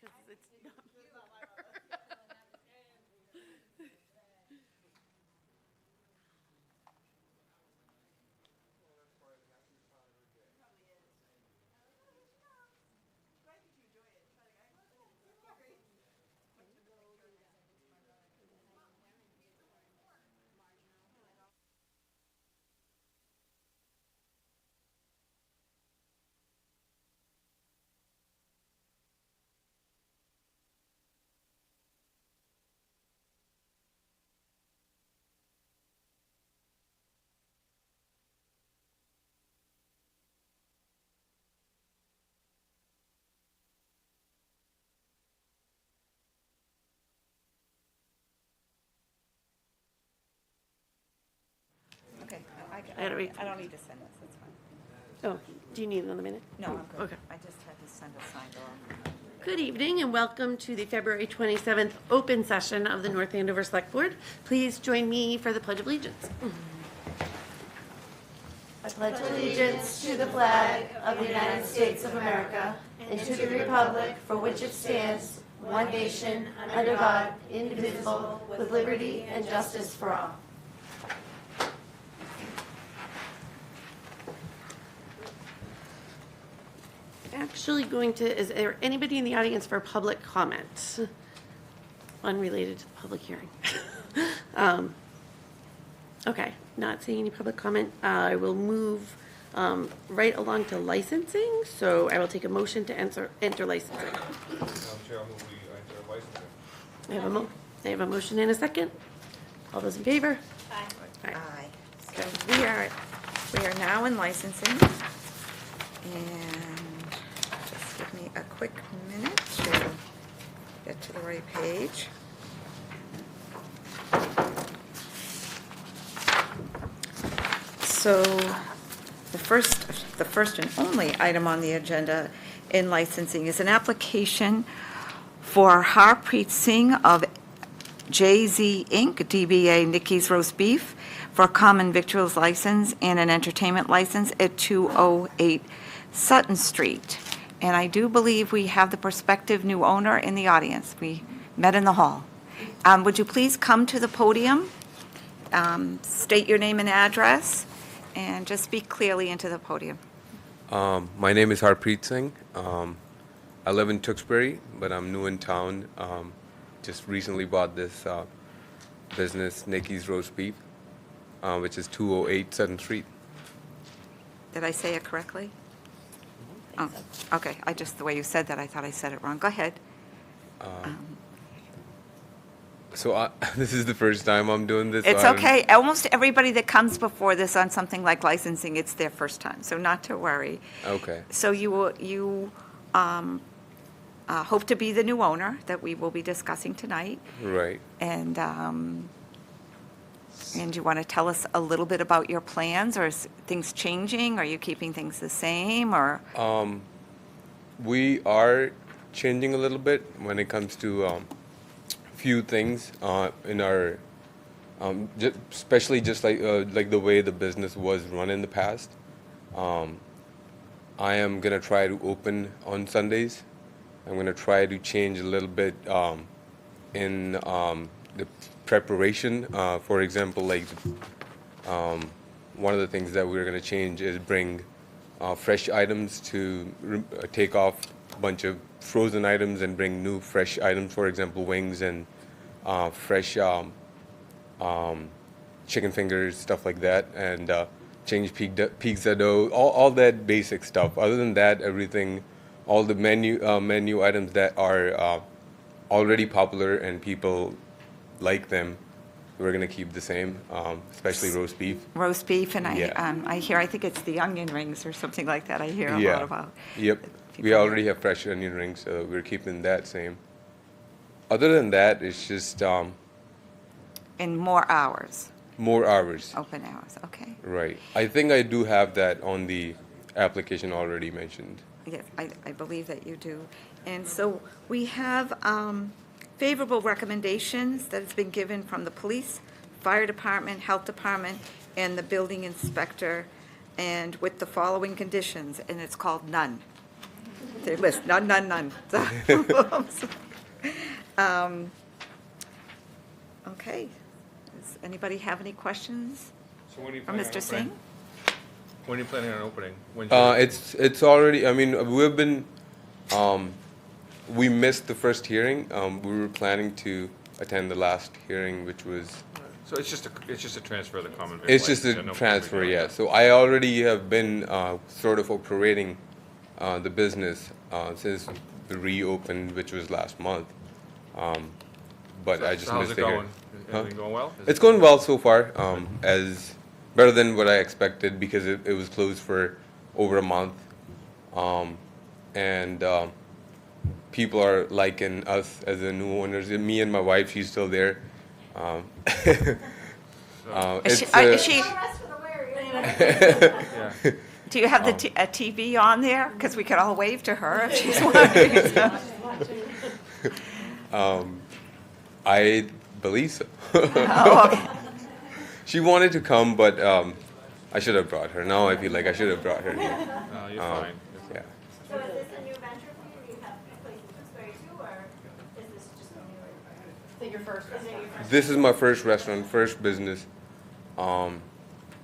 because it's not. Okay, I I don't need to send this, that's fine. Oh, do you need another minute? No, I'm good. Okay. I just had to send a signed off. Good evening and welcome to the February 27th open session of the North Andover Select Board. Please join me for the Pledge of Allegiance. I pledge allegiance to the flag of the United States of America and to the republic for which it stands, one nation, under God, indivisible, with liberty and justice for all. Actually going to, is there anybody in the audience for public comment? Unrelated to the public hearing. Okay, not seeing any public comment. I will move right along to licensing. So I will take a motion to enter licensing. Chair, I move we enter licensing. I have a motion and a second. All those in favor? Aye. Aye. So we are now in licensing. And just give me a quick minute to get to the right page. So the first and only item on the agenda in licensing is an application for Harpreet Singh of JZ Inc., DBA Nikki's Roast Beef, for a common victuals license and an entertainment license at 208 Sutton Street. And I do believe we have the prospective new owner in the audience. We met in the hall. Would you please come to the podium, state your name and address, and just speak clearly into the podium. My name is Harpreet Singh. I live in Tewksbury, but I'm new in town. Just recently bought this business, Nikki's Roast Beef, which is 208 Sutton Street. Did I say it correctly? Oh, okay. The way you said that, I thought I said it wrong. Go ahead. So this is the first time I'm doing this. It's so okay. Almost everybody that comes before this on something like licensing, it's their first time, so not to worry. Okay. So you hope to be the new owner that we will be discussing tonight, Right. and you want to tell us a little bit about your plans, or is things changing? Are you keeping things the same, or? We are changing a little bit when it comes to few things in our, especially just like the way the business was run in the past. I am gonna try to open on Sundays. I'm gonna try to change a little bit in the preparation. For example, like one of the things that we're gonna change is bring fresh items to take off a bunch of frozen items and bring new fresh items. For example, wings and fresh chicken fingers, stuff like that, and change pizza dough, all that basic stuff. Other than that, everything, all the menu items that are already popular and people like them, we're gonna keep the same, especially roast beef. Roast beef, and Yeah. I think it's the onion rings or something like that I hear a Yeah. lot about. Yep. We already have fresh onion rings, so we're keeping that same. Other than that, it's just In more hours, more hours. open hours, okay. Right. I think I do have that on the application already mentioned. Yes, I believe that you do. And so we have favorable recommendations that has been given from the police, fire department, health department, and the building inspector, and with the following conditions, and it's called none. birthday list. None. Um, Okay. Does anybody have any questions So when are you for planning on Mr. opening? Singh? When are you planning on opening? It's already. I mean, we've been. We missed the first hearing. We were planning to attend the last hearing, which was. So it's just a transfer of the common vic It's just a license, no transfer, big deal. yeah. So I already have been sort of operating the business since we reopened, which was last month. But I just So how's missed it the going? hearing. Huh? Everything going well? It's going well so far, as better than what I expected because it was closed for over a month, and people are liking us as the new owners. Me and my wife, she's still there. Is It's, she, Yeah. do you have a TV on there? Because we could all wave to her if she's watching. I believe so. Oh, okay. She wanted to come, but I should have brought her. Now I feel like I should have brought her here. No, you're fine. Yeah. So is this a new venture for you? Do you have a place in Tewksbury too, or is this just a new? Is it your first restaurant? This is my first restaurant, first business.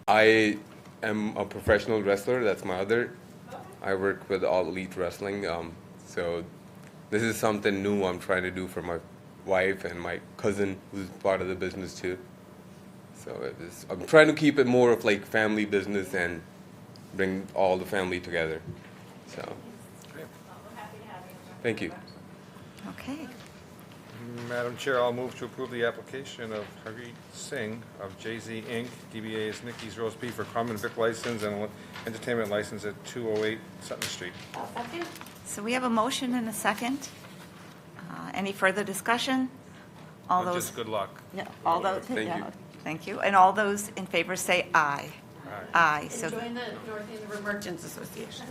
I am a professional wrestler. That's my other. I work with All Elite Wrestling. So this is something new I'm trying to do for my wife and my cousin, who's part of the business too. So I'm trying to keep it more of like family business and bring all the family together. So, thank you. Okay. Madam Chair, I'll move to approve the application of Harjeet Singh of Jay-Z Inc., DBA is Nikki's Roast Beef for common vic license and entertainment license at 208 Sutton Street. So we have a motion and a second. Any further discussion? All those, Just good luck. yeah, all those, Thank yeah, you. thank you. And all those in favor say aye. Aye. So Join the North Andover Merchants Association.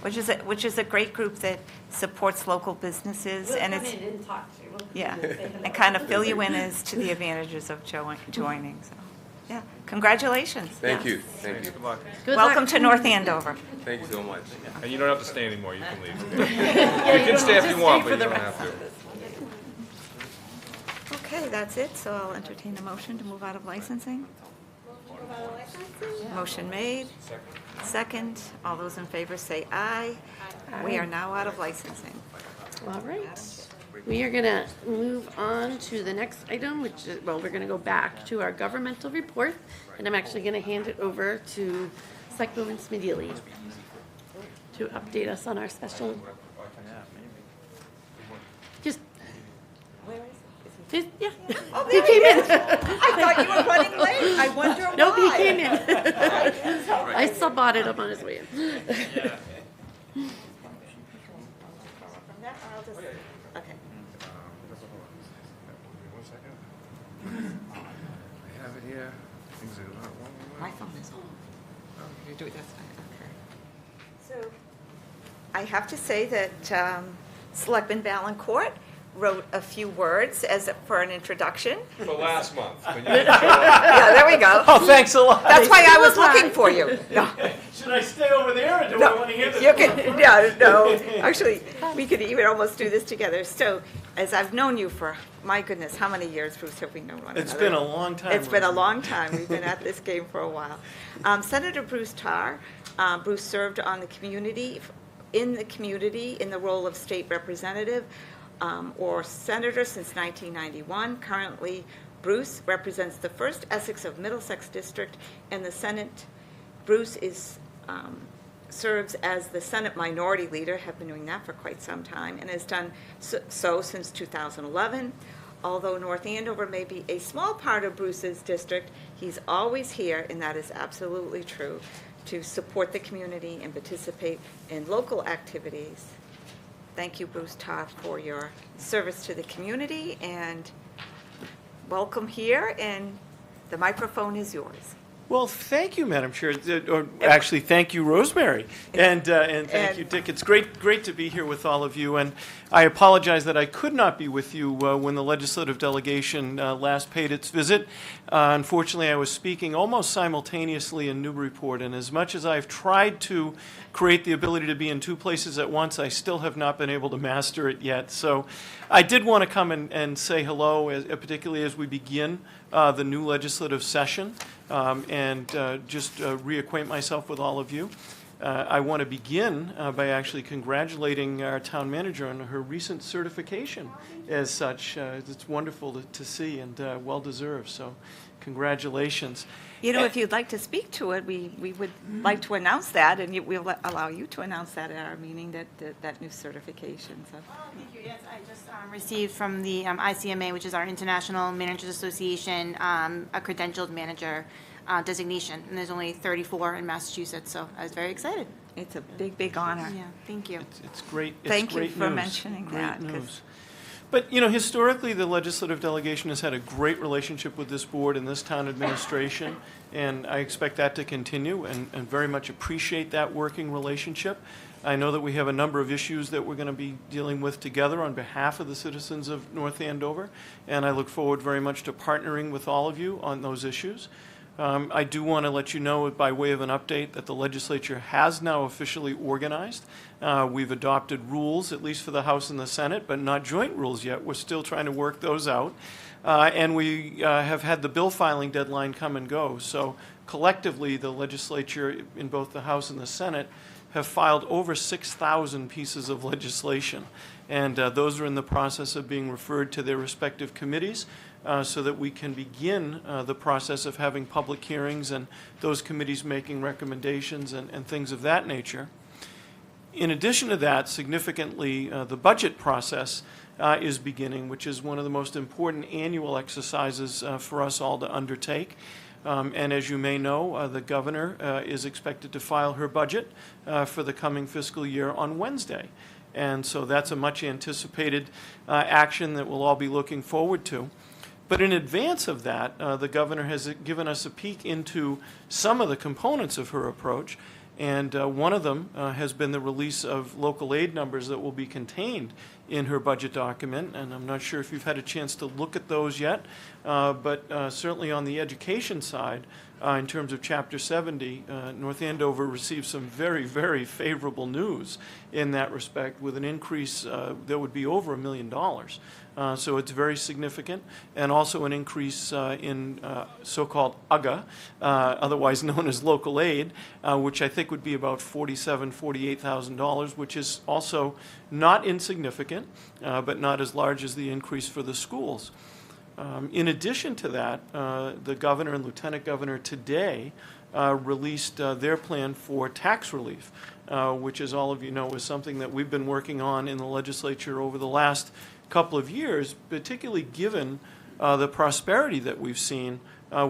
which is a great group that supports local businesses and it's, and talk to you. yeah, and kind of fill you in as to the advantages of joining, so, yeah. Congratulations. Thank you. Thank you. Good luck. Welcome to North Andover. Thank you so much. And you don't have to stay anymore, you can leave. You can stay if you want, but you don't have to. Okay, that's it, so I'll entertain a motion to move out of licensing. Motion made. Second. All those in favor say aye. We are now out of licensing. All right. We are going to move on to the next item, which is, well, we're going to go back to our governmental report, and I'm actually going to hand it over to Selectwoman Smedili to update us on our special. Just. Yeah. Oh, there he is. I thought you were running late. I wonder why. Nope, he came in. I spotted him on his way in. Okay. I have it here. Things are not My phone is on. You do it this way, okay. So, I have to say that Selectman Valencourt wrote a few words for an introduction. For last month. Yeah, there we go. Oh, thanks a lot. That's why I was looking for you. No, Should I stay over there, or do I want to hear this? you can, yeah, no, actually, we could even almost do this together. So, as I've known you for, my goodness, how many years, Bruce, have we known one another? It's been a long time. It's been a Rosie. long time. We've been at this game for a while. Senator Bruce Tarr, Bruce served on the community, in the role of state representative or senator since 1991. Currently, Bruce represents the 1st Essex of Middlesex District in the Senate. Bruce serves as the Senate Minority Leader, have been doing that for quite some time, and has done so since 2011. Although North Andover may be a small part of Bruce's district, he's always here, and that is absolutely true, to support the community and participate in local activities. Thank you, Bruce Tarr, for your service to the community, and welcome here, and the microphone is yours. Well, thank you, Madam Chair, or actually, thank you, Rosemary, and thank you, Dick. It's great to be here with all of you, and I apologize that I could not be with you when the legislative delegation last paid its visit. Unfortunately, I was speaking almost simultaneously in Newburyport, and as much as I've tried to create the ability to be in two places at once, I still have not been able to master it yet. So I did want to come and say hello, particularly as we begin the new legislative session, and just reacquaint myself with all of you. I want to begin by actually congratulating our town manager on her recent certification as such. It's wonderful to see and well-deserved, so congratulations. You know, if you'd like to speak to it, we would like to announce that, and we'll allow you to announce that at our meeting, that new certification. So. Thank you. Yes, I just received from the ICMA, which is our International Managers Association, a credentialed manager designation, and there's only 34 in Massachusetts, so I was very excited. It's a big honor. Yeah, thank you. It's great. It's Thank you great for news. mentioning Great that, 'cause- news. But, you know, historically, the legislative delegation has had a great relationship with this board and this town administration, and I expect that to continue and very much appreciate that working relationship. I know that we have a number of issues that we're going to be dealing with together on behalf of the citizens of North Andover, and I look forward very much to partnering with all of you on those issues. I do want to let you know, by way of an update, that the legislature has now officially organized. We've adopted rules, at least for the House and the Senate, but not joint rules yet. We're still trying to work those out. And we have had the bill filing deadline come and go. So collectively, the legislature in both the House and the Senate have filed over 6,000 pieces of legislation. And those are in the process of being referred to their respective committees, so that we can begin the process of having public hearings and those committees making recommendations and things of that nature. In addition to that, significantly, the budget process is beginning, which is one of the most important annual exercises for us all to undertake. And as you may know, the governor is expected to file her budget for the coming fiscal year on Wednesday. And so that's a much anticipated action that we'll all be looking forward to. But in advance of that, the governor has given us a peek into some of the components of her approach, and one of them has been the release of local aid numbers that will be contained in her budget document, and I'm not sure if you've had a chance to look at those yet, but certainly on the education side, in terms of Chapter 70, North Andover received some very favorable news in that respect, with an increase that would be over $1 million. So it's very significant, and also an increase in so-called UGA, otherwise known as local aid, which I think would be about $47,000, $48,000, which is also not insignificant, but not as large as the increase for the schools. In addition to that, the governor and lieutenant governor today released their plan for tax relief, which, as all of you know, is something that we've been working on in the legislature over the last couple of years, particularly given the prosperity that we've seen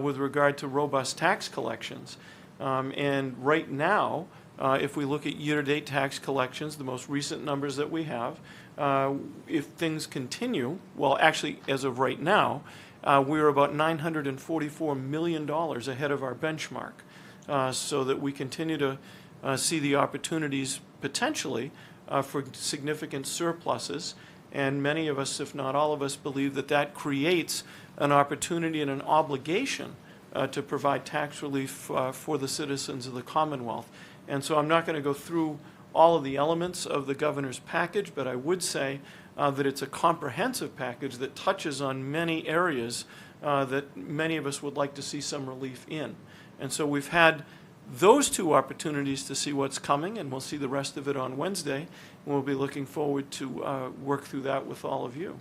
with regard to robust tax collections. And right now, if we look at year-to-date tax collections, the most recent numbers that we have, if things continue, well, actually, as of right now, we're about $944 million ahead of our benchmark, so that we continue to see the opportunities potentially for significant surpluses. And many of us, if not all of us, believe that that creates an opportunity and an obligation to provide tax relief for the citizens of the Commonwealth. And so I'm not going to go through all of the elements of the governor's package, but I would say that it's a comprehensive package that touches on many areas that many of us would like to see some relief in. And so we've had those two opportunities to see what's coming, and we'll see the rest of it on Wednesday. And we'll be looking forward to work through that with all of you.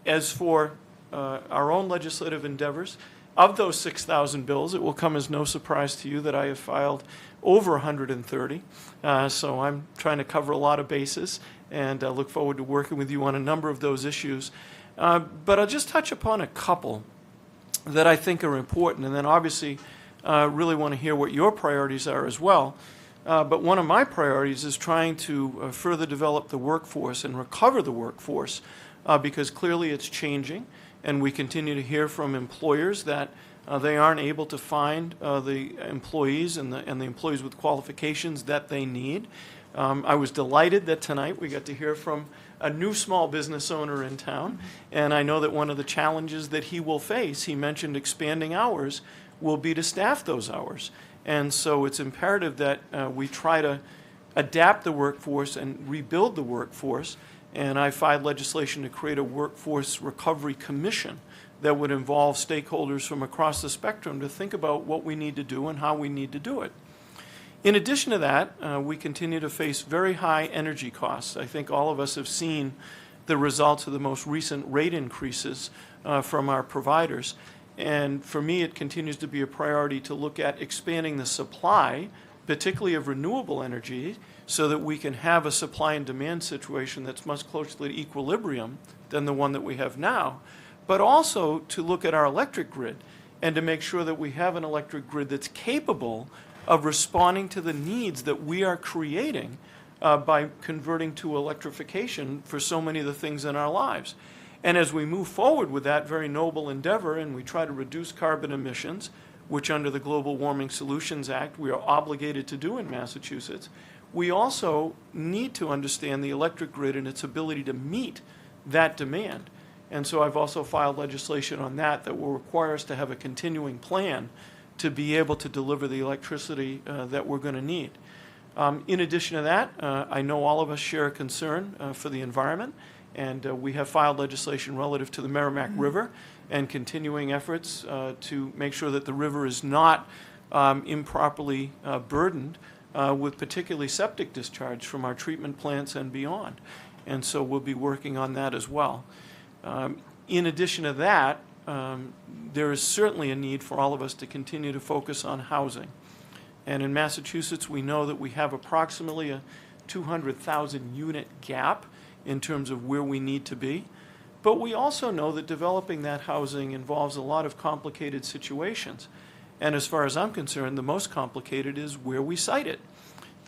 As for our own legislative endeavors, of those 6,000 bills, it will come as no surprise to you that I have filed over 130. So I'm trying to cover a lot of bases, and I look forward to working with you on a number of those issues. But I'll just touch upon a couple that I think are important, and then obviously really want to hear what your priorities are as well. But one of my priorities is trying to further develop the workforce and recover the workforce, because clearly it's changing, and we continue to hear from employers that They aren't able to find the employees and the employees with qualifications that they need. I was delighted that tonight we got to hear from a new small business owner in town, and I know that one of the challenges that he will face, he mentioned expanding hours, will be to staff those hours. And so it's imperative that we try to adapt the workforce and rebuild the workforce, and I filed legislation to create a workforce recovery commission that would involve stakeholders from across the spectrum to think about what we need to do and how we need to do it. In addition to that, we continue to face very high energy costs. I think all of us have seen the results of the most recent rate increases from our providers. And for me, it continues to be a priority to look at expanding the supply, particularly of renewable energy, so that we can have a supply and demand situation that's much closer to equilibrium than the one that we have now, but also to look at our electric grid and to make sure that we have an electric grid that's capable of responding to the needs that we are creating by converting to electrification for so many of the things in our lives. And as we move forward with that very noble endeavor and we try to reduce carbon emissions, which under the Global Warming Solutions Act we are obligated to do in Massachusetts, we also need to understand the electric grid and its ability to meet that demand. And so I've also filed legislation on that will require us to have a continuing plan to be able to deliver the electricity that we're going to need. In addition to that, I know all of us share a concern for the environment, and we have filed legislation relative to the Merrimack River and continuing efforts to make sure that the river is not improperly burdened with particularly septic discharge from our treatment plants and beyond. And so we'll be working on that as well. In addition to that, there is certainly a need for all of us to continue to focus on housing. And in Massachusetts, we know that we have approximately a 200,000 unit gap in terms of where we need to be. But we also know that developing that housing involves a lot of complicated situations. And as far as I'm concerned, the most complicated is where we site it.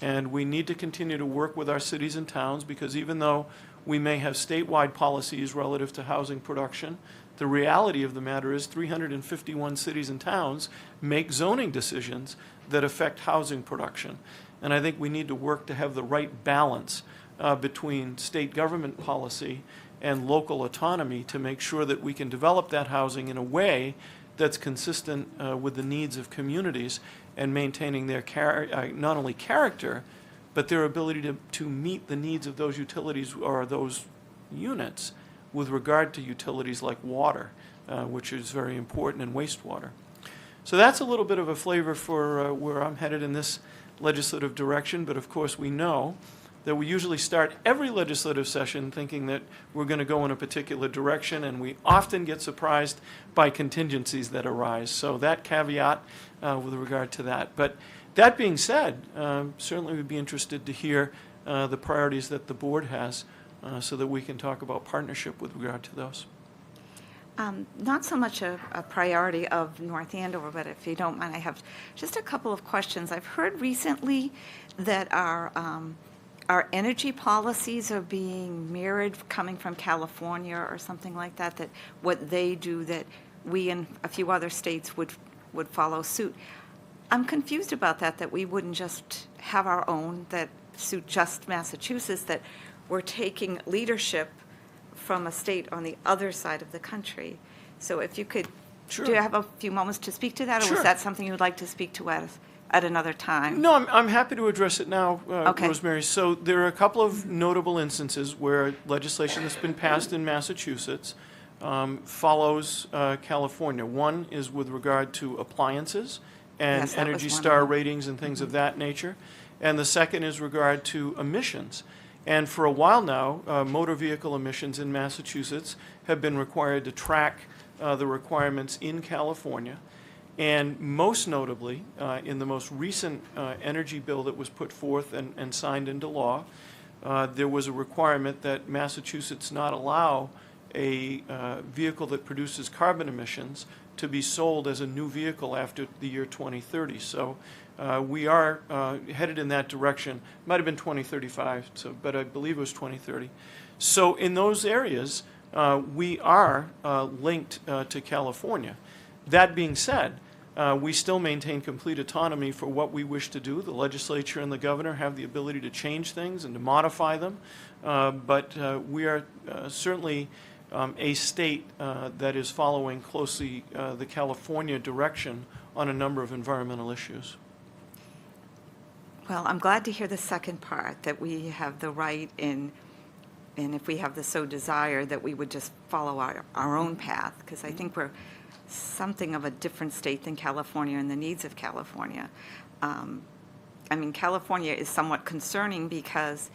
And we need to continue to work with our cities and towns, because even though we may have statewide policies relative to housing production, the reality of the matter is 351 cities and towns make zoning decisions that affect housing production. And I think we need to work to have the right balance between state government policy and local autonomy to make sure that we can develop that housing in a way that's consistent with the needs of communities and maintaining their not only character, but their ability to meet the needs of those utilities or those units with regard to utilities like water, which is very important, and wastewater. So that's a little bit of a flavor for where I'm headed in this legislative direction, but of course we know that we usually start every legislative session thinking that we're going to go in a particular direction, and we often get surprised by contingencies that arise. So that caveat with regard to that. But that being said, certainly we'd be interested to hear the priorities that the board has so that we can talk about partnership with regard to those. Not so much a priority of North Andover, but if you don't mind, I have just a couple of questions. I've heard recently that our energy policies are being mirrored coming from California or something like that, that what they do, that we and a few other states would follow suit. I'm confused about that we wouldn't just have our own that suit just Massachusetts, that we're taking leadership from a state on the other side of the country. So if you could, Sure. do you have a few moments to speak to that? Or Sure. was that something you would like to speak to at another time? No, I'm happy to address it now, Okay. Rosemary. So there are a couple of notable instances where legislation that's been passed in Massachusetts follows California. One is with regard to appliances and Yes, that was Energy one of Star them. ratings and things of that nature. And the second is regard to emissions. And for a while now, motor vehicle emissions in Massachusetts have been required to track the requirements in California. And most notably, in the most recent energy bill that was put forth and signed into law, there was a requirement that Massachusetts not allow a vehicle that produces carbon emissions to be sold as a new vehicle after the year 2030. So we are headed in that direction. Might have been 2035, but I believe it was 2030. So in those areas, we are linked to California. That being said, we still maintain complete autonomy for what we wish to do. The legislature and the governor have the ability to change things and to modify them, but we are certainly a state that is following closely the California direction on a number of environmental issues. Well, I'm glad to hear the second part, that we have the right in, and if we have the so desire, that we would just follow our own path, because I think we're something of a different state than California and the needs of California. I mean, California is somewhat concerning because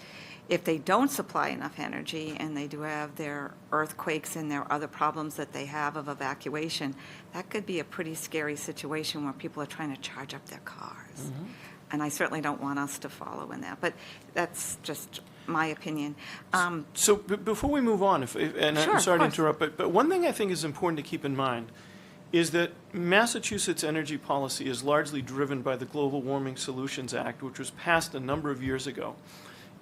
if they don't supply enough energy and they do have their earthquakes and their other problems that they have of evacuation, that could be a pretty scary situation where people are trying to charge up their cars. And I certainly don't want us to follow in that, but that's just my opinion. So before we move on, and Sure, I'm of sorry to course. interrupt, but one thing I think is important to keep in mind is that Massachusetts energy policy is largely driven by the Global Warming Solutions Act, which was passed a number of years ago.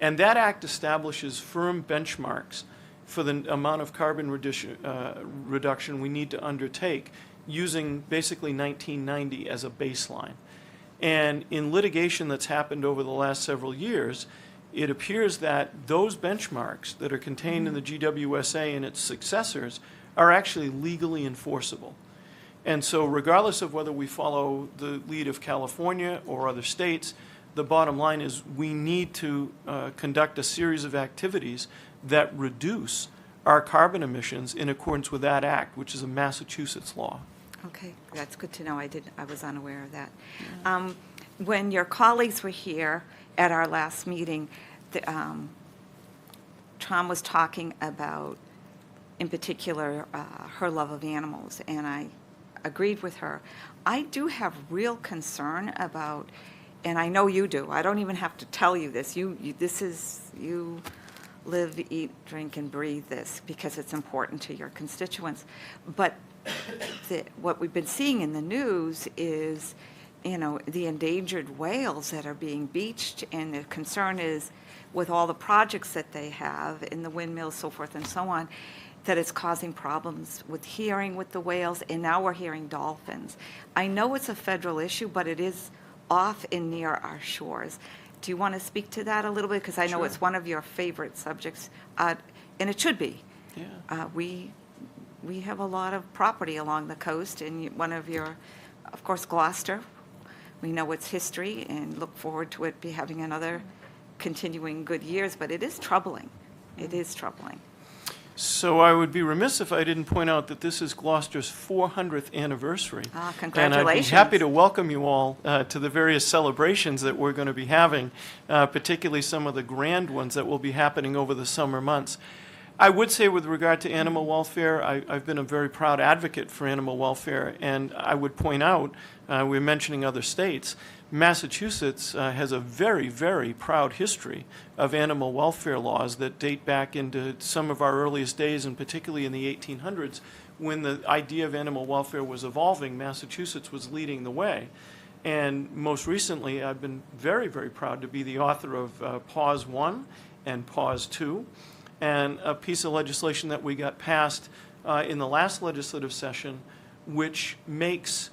And that act establishes firm benchmarks for the amount of carbon reduction we need to undertake using basically 1990 as a baseline. And in litigation that's happened over the last several years, it appears that those benchmarks that are contained in the GWSA and its successors are actually legally enforceable. And so regardless of whether we follow the lead of California or other states, the bottom line is we need to conduct a series of activities that reduce our carbon emissions in accordance with that act, which is a Massachusetts law. Okay, that's good to know. I was unaware of that. When your colleagues were here at our last meeting, Tom was talking about, in particular, her love of animals, and I agreed with her. I do have real concern about, and I know you do, I don't even have to tell you this, you live, eat, drink, and breathe this because it's important to your constituents. But what we've been seeing in the news is, the endangered whales that are being beached, and the concern is with all the projects that they have in the windmills, so forth and so on, that it's causing problems with hearing with the whales, and now we're hearing dolphins. I know it's a federal issue, but it is off and near our shores. Do you want to speak to that a little bit? Because I know Sure. it's one of your favorite subjects, and it should be. Yeah. We have a lot of property along the coast, and one of your, of course, Gloucester. We know its history and look forward to it having another continuing good years, but it is troubling. It is troubling. So I would be remiss if I didn't point out that this is Gloucester's 400th anniversary. Congratulations. And I'd be happy to welcome you all to the various celebrations that we're going to be having, particularly some of the grand ones that will be happening over the summer months. I would say with regard to animal welfare, I've been a very proud advocate for animal welfare, and I would point out, we're mentioning other states, Massachusetts has a very, very proud history of animal welfare laws that date back into some of our earliest days, and particularly in the 1800s, when the idea of animal welfare was evolving. Massachusetts was leading the way. And most recently, I've been very, very proud to be the author of Pause 1 and Pause 2, and a piece of legislation that we got passed in the last legislative session, which makes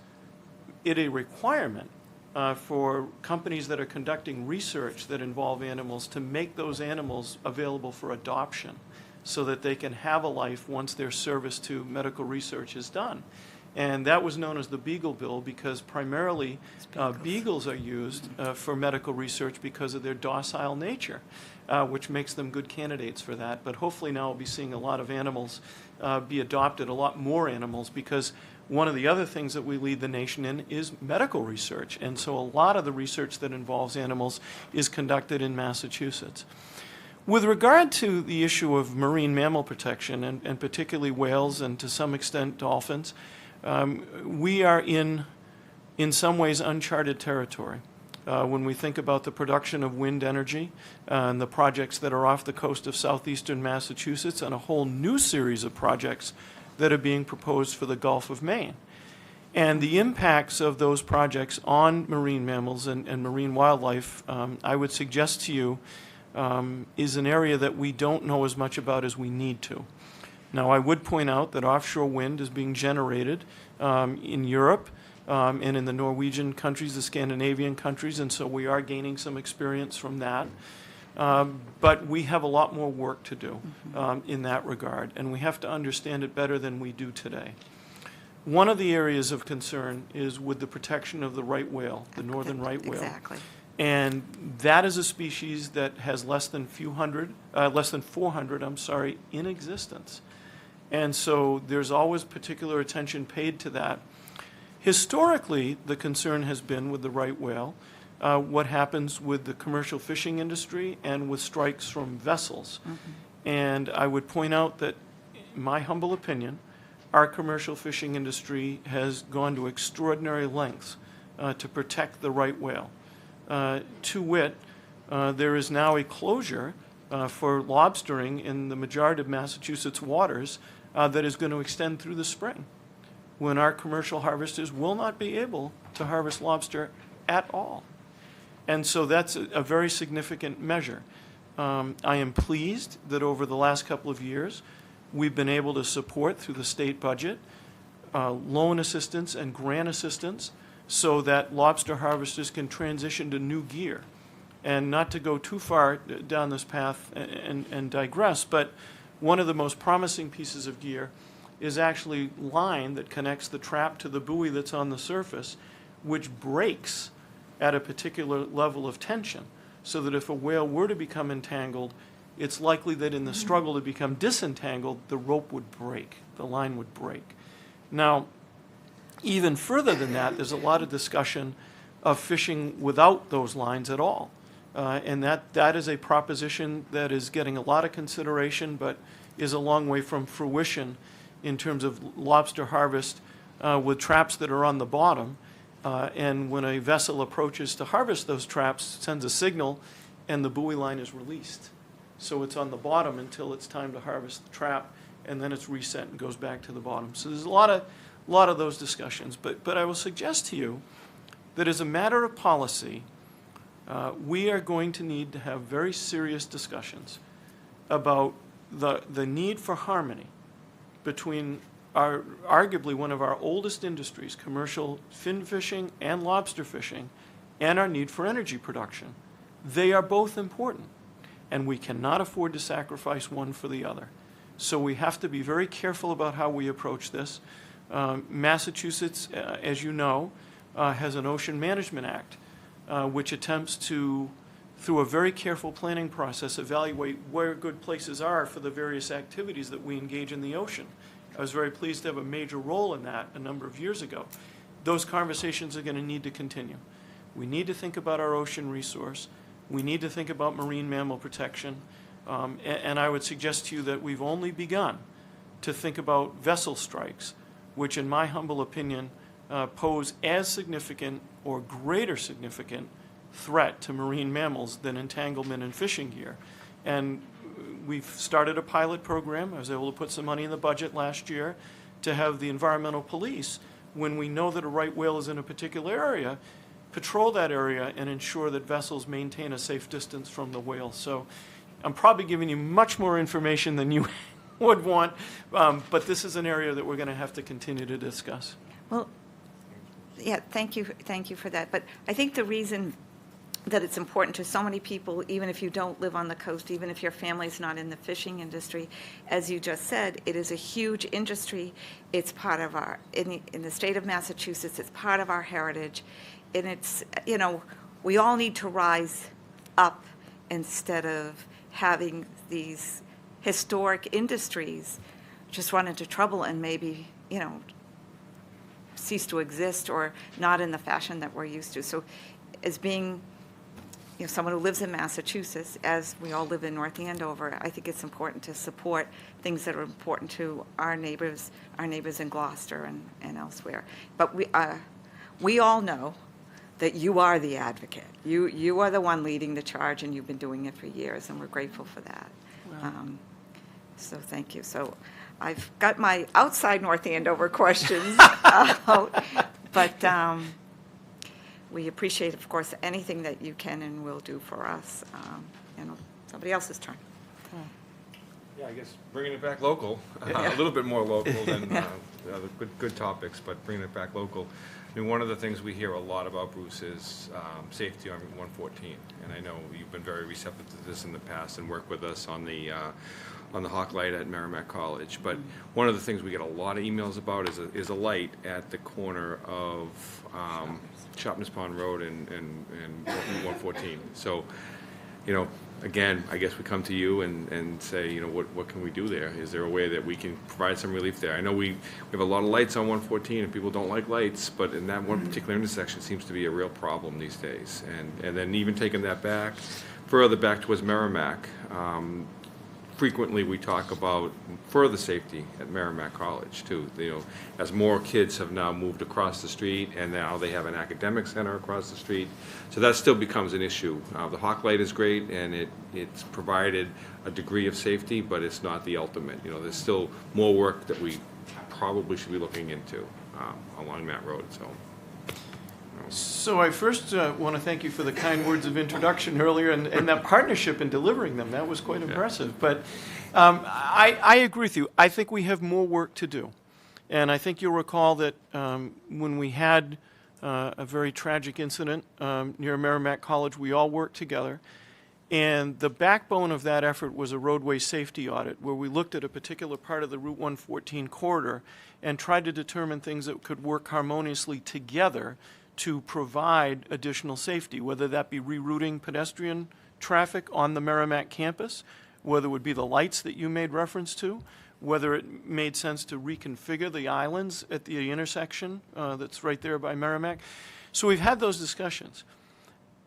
it a requirement for companies that are conducting research that involve animals to make those animals available for adoption so that they can have a life once their service to medical research is done. And that was known as the Beagle Bill because primarily beagles are used for medical research because of their docile nature, which makes them good candidates for that. But hopefully now we'll be seeing a lot of animals be adopted, a lot more animals, because one of the other things that we lead the nation in is medical research. And so a lot of the research that involves animals is conducted in Massachusetts. With regard to the issue of marine mammal protection, and particularly whales and to some extent dolphins, we are in some ways uncharted territory. When we think about the production of wind energy and the projects that are off the coast of southeastern Massachusetts, and a whole new series of projects that are being proposed for the Gulf of Maine. And the impacts of those projects on marine mammals and marine wildlife, I would suggest to you, is an area that we don't know as much about as we need to. Now, I would point out that offshore wind is being generated in Europe and in the Norwegian countries, the Scandinavian countries, and so we are gaining some experience from that. But we have a lot more work to do in that regard, and we have to understand it better than we do today. One of the areas of concern is with the protection of the right whale, the northern right whale. Exactly. And that is a species that has less than 400, in existence. And so there's always particular attention paid to that. Historically, the concern has been with the right whale, what happens with the commercial fishing industry and with strikes from vessels. And I would point out that, in my humble opinion, our commercial fishing industry has gone to extraordinary lengths to protect the right whale. To wit, there is now a closure for lobstering in the majority of Massachusetts waters that is going to extend through the spring, when our commercial harvesters will not be able to harvest lobster at all. And so that's a very significant measure. I am pleased that over the last couple of years, we've been able to support through the state budget loan assistance and grant assistance so that lobster harvesters can transition to new gear. And not to go too far down this path and digress, but one of the most promising pieces of gear is actually line that connects the trap to the buoy that's on the surface, which breaks at a particular level of tension, so that if a whale were to become entangled, it's likely that in the struggle to become disentangled, the rope would break, the line would break. Now, even further than that, there's a lot of discussion of fishing without those lines at all. And that is a proposition that is getting a lot of consideration, but is a long way from fruition in terms of lobster harvest with traps that are on the bottom. And when a vessel approaches to harvest those traps, sends a signal, and the buoy line is released. So it's on the bottom until it's time to harvest the trap, and then it's reset and goes back to the bottom. So there's a lot of those discussions. But I will suggest to you that as a matter of policy, we are going to need to have very serious discussions about the need for harmony between arguably one of our oldest industries, commercial fin fishing and lobster fishing, and our need for energy production. They are both important, and we cannot afford to sacrifice one for the other. So we have to be very careful about how we approach this. Massachusetts, as you know, has an Ocean Management Act, which attempts to, through a very careful planning process, evaluate where good places are for the various activities that we engage in the ocean. I was very pleased to have a major role in that a number of years ago. Those conversations are going to need to continue. We need to think about our ocean resource. We need to think about marine mammal protection. And I would suggest to you that we've only begun to think about vessel strikes, which in my humble opinion pose as significant or greater significant threat to marine mammals than entanglement and fishing gear. And we've started a pilot program. I was able to put some money in the budget last year to have the environmental police, when we know that a right whale is in a particular area, patrol that area and ensure that vessels maintain a safe distance from the whale. So I'm probably giving you much more information than you would want, but this is an area that we're going to have to continue to discuss. Well, yeah, thank you for that. But I think the reason that it's important to so many people, even if you don't live on the coast, even if your family's not in the fishing industry, as you just said, it is a huge industry. It's part of our, in the state of Massachusetts, it's part of our heritage. And it's, we all need to rise up instead of having these historic industries just run into trouble and maybe, cease to exist or not in the fashion that we're used to. So as being someone who lives in Massachusetts, as we all live in North Andover, I think it's important to support things that are important to our neighbors in Gloucester and elsewhere. But we all know that you are the advocate. You are the one leading the charge, and you've been doing it for years, and we're grateful for that. So thank you. So I've got my outside North Andover questions out, but we appreciate, of course, anything that you can and will do for us. Somebody else's turn. Yeah, I guess bringing it back local, a little bit more local than the other good topics, but bringing it back local. I mean, one of the things we hear a lot about, Bruce, is safety on Route 114. And I know you've been very receptive to this in the past and worked with us on the Hawk Light at Merrimack College. But one of the things we get a lot of emails about is a light at the corner of Shopness Pond Road and Route 114. So, you know, again, I guess we come to you and say, you know, what can we do there? Is there a way that we can provide some relief there? I know we have a lot of lights on 114 and people don't like lights, but in that one particular intersection seems to be a real problem these days. And then even taking that back, further back towards Merrimack, frequently we talk about further safety at Merrimack College too. You know, as more kids have now moved across the street and now they have an academic center across the street, so that still becomes an issue. The Hawk Light is great and it's provided a degree of safety, but it's not the ultimate. You know, there's still more work that we probably should be looking into along that road. So I first want to thank you for the kind words of introduction earlier and that partnership in delivering them. That was quite impressive. But I agree with you. I think we have more work to do. And I think you'll recall that when we had a very tragic incident near Merrimack College, we all worked together. And the backbone of that effort was a roadway safety audit where we looked at a particular part of the Route 114 corridor and tried to determine things that could work harmoniously together to provide additional safety, whether that be rerouting pedestrian traffic on the Merrimack campus, whether it would be the lights that you made reference to, whether it made sense to reconfigure the islands at the intersection that's right there by Merrimack. So we've had those discussions.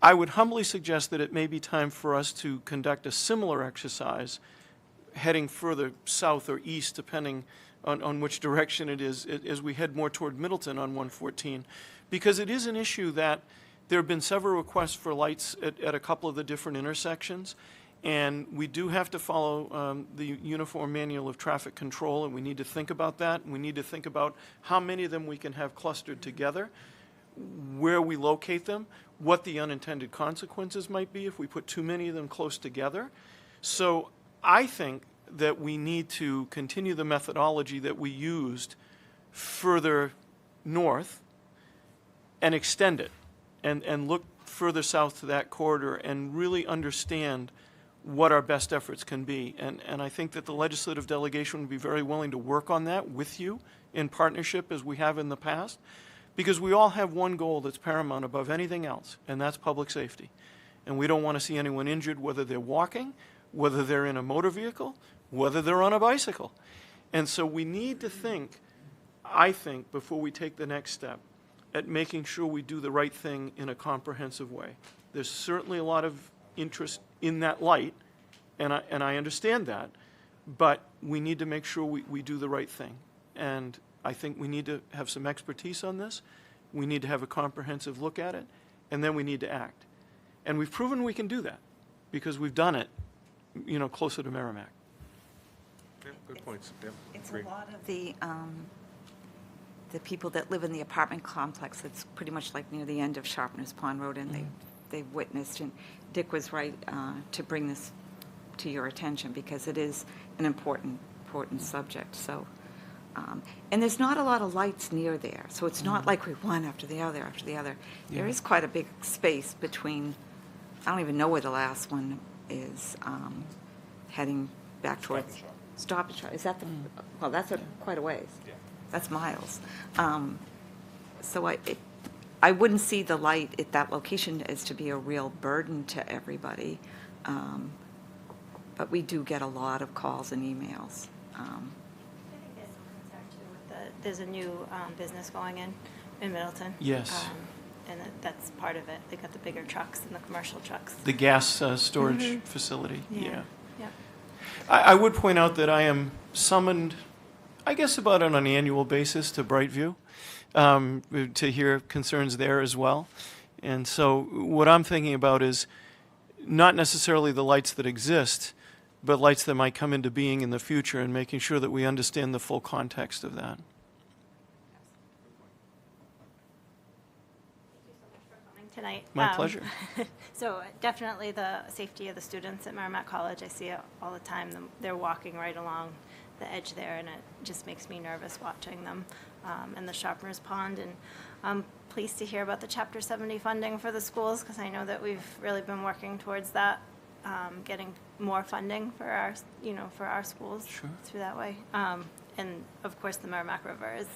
I would humbly suggest that it may be time for us to conduct a similar exercise heading further south or east, depending on which direction it is, as we head more toward Middleton on 114. Because it is an issue that there have been several requests for lights at a couple of the different intersections, and we do have to follow the Uniform Manual of Traffic Control, and we need to think about that, and we need to think about how many of them we can have clustered together, where we locate them, what the unintended consequences might be if we put too many of them close together. So I think that we need to continue the methodology that we used further north and extend it and look further south to that corridor and really understand what our best efforts can be. And I think that the legislative delegation would be very willing to work on that with you in partnership as we have in the past, because we all have one goal that's paramount above anything else, and that's public safety. And we don't want to see anyone injured, whether they're walking, whether they're in a motor vehicle, whether they're on a bicycle. And so we need to think, I think, before we take the next step, at making sure we do the right thing in a comprehensive way. There's certainly a lot of interest in that light, and I understand that, but we need to make sure we do the right thing. And I think we need to have some expertise on this. We need to have a comprehensive look at it, and then we need to act. And we've proven we can do that because we've done it, you know, closer to Merrimack. Yeah, good points. Yeah, It's agree. a lot of the people that live in the apartment complex that's pretty much like near the end of Sharpness Pond Road, and they've witnessed, and Dick was right to bring this to your attention because it is an important subject. So, and there's not a lot of lights near there, so it's not like we one after the other after the other. Yeah. There is quite a big space between. I don't even know where the last one is, heading back towards Stop and Shop. Is that the? Well, that's quite a ways. Yeah. That's miles. So I wouldn't see the light at that location as to be a real burden to everybody. But we do get a lot of calls and emails. I think there's some concern too with there's a new business going in Middleton. Yes. And that's part of it. They got the bigger trucks and the commercial trucks. The gas storage facility, yeah. Yeah. I would point out that I am summoned, I guess about on an annual basis, to Brightview to hear concerns there as well. And so what I'm thinking about is not necessarily the lights that exist, but lights that might come into being in the future, and making sure that we understand the full context of that. tonight. My pleasure. So definitely the safety of the students at Merrimack College, I see it all the time. They're walking right along the edge there, and it just makes me nervous watching them in the Sharpers Pond. And I'm pleased to hear about the Chapter 70 funding for the schools, because I know that we've really been working towards that, getting more funding for our, for our schools through that way. And of course, the Merrimack River is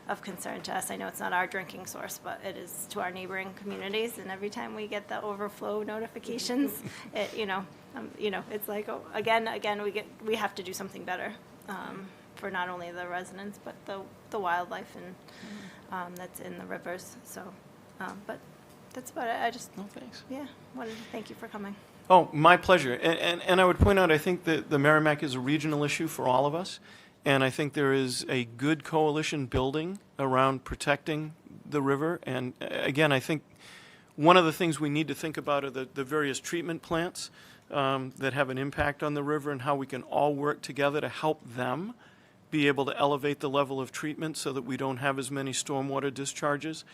of concern to us. I know it's not our drinking source, but it is to our neighboring communities. And every time we get the overflow notifications, it, it's like, oh, again, we have to do something better for not only the residents, but the wildlife and that's in the rivers. So, but that's about it. I just, No, thanks. wanted to thank you for coming. Oh, my pleasure. And I would point out, I think that the Merrimack is a regional issue for all of us. And I think there is a good coalition building around protecting the river. And again, I think one of the things we need to think about are the various treatment plants that have an impact on the river, and how we can all work together to help them be able to elevate the level of treatment so that we don't have as many stormwater discharges.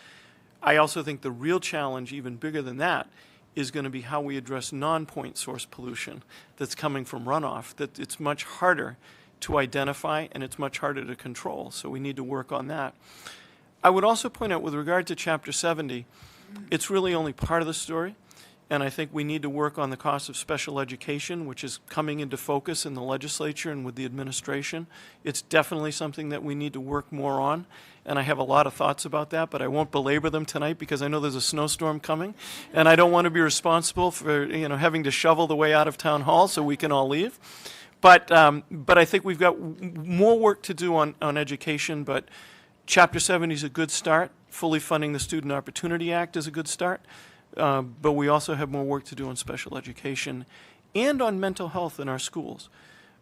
I also think the real challenge, even bigger than that, is going to be how we address non-point source pollution that's coming from runoff, that it's much harder to identify and it's much harder to control. So we need to work on that. I would also point out, with regard to Chapter 70, it's really only part of the story. And I think we need to work on the cost of special education, which is coming into focus in the legislature and with the administration. It's definitely something that we need to work more on. And I have a lot of thoughts about that, but I won't belabor them tonight because I know there's a snowstorm coming. And I don't want to be responsible for, having to shovel the way out of town hall so we can all leave. But I think we've got more work to do on education, but Chapter 70 is a good start. Fully funding the Student Opportunity Act is a good start. But we also have more work to do on special education and on mental health in our schools.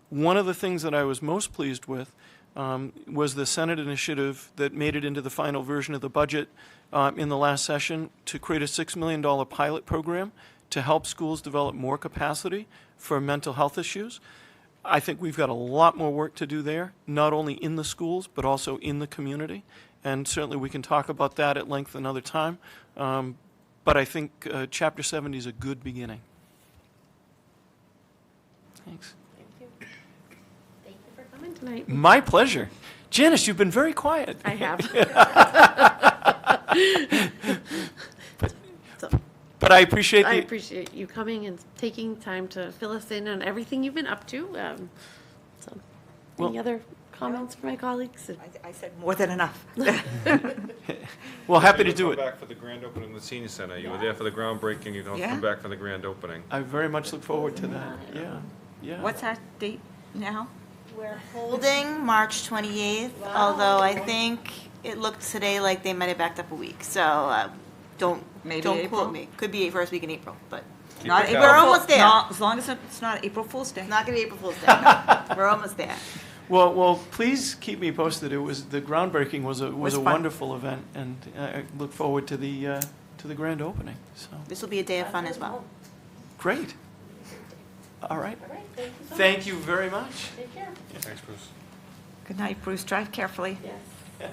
One of the things that I was most pleased with was the Senate initiative that made it into the final version of the budget in the last session to create a $6 million pilot program to help schools develop more capacity for mental health issues. I think we've got a lot more work to do there, not only in the schools, but also in the community. And certainly we can talk about that at length another time. But I think Chapter 70 is a good beginning. Thanks. Thank you for coming tonight. My pleasure. Janice, you've been very quiet. I have. But I appreciate I the... appreciate you coming and taking time to fill us in on everything you've been up to. So, any other comments from my colleagues? I said more than enough. Well, happy to do Come it. back for the grand opening of the senior center. You were there for the groundbreaking, you're going to Yeah. come back for the grand opening. I very much look forward to that. Yeah. What's that date now? We're holding March 28th, although I think it looked today like they might have backed up a week. So don't April? quote me. Could be first week in April, but Not April April We're Fool- almost there. no, as long as it's not April Fool's Day. it's not going to be April Fool's Day. We're almost there. Well, please keep me posted. The groundbreaking was a fun. wonderful event, and I look forward to the grand opening. So This will be a day of fun as well. great. All right. All right, thank you so Thank you very much. much. Take care. Thanks, Bruce. Good night, Bruce. Drive carefully. Yes.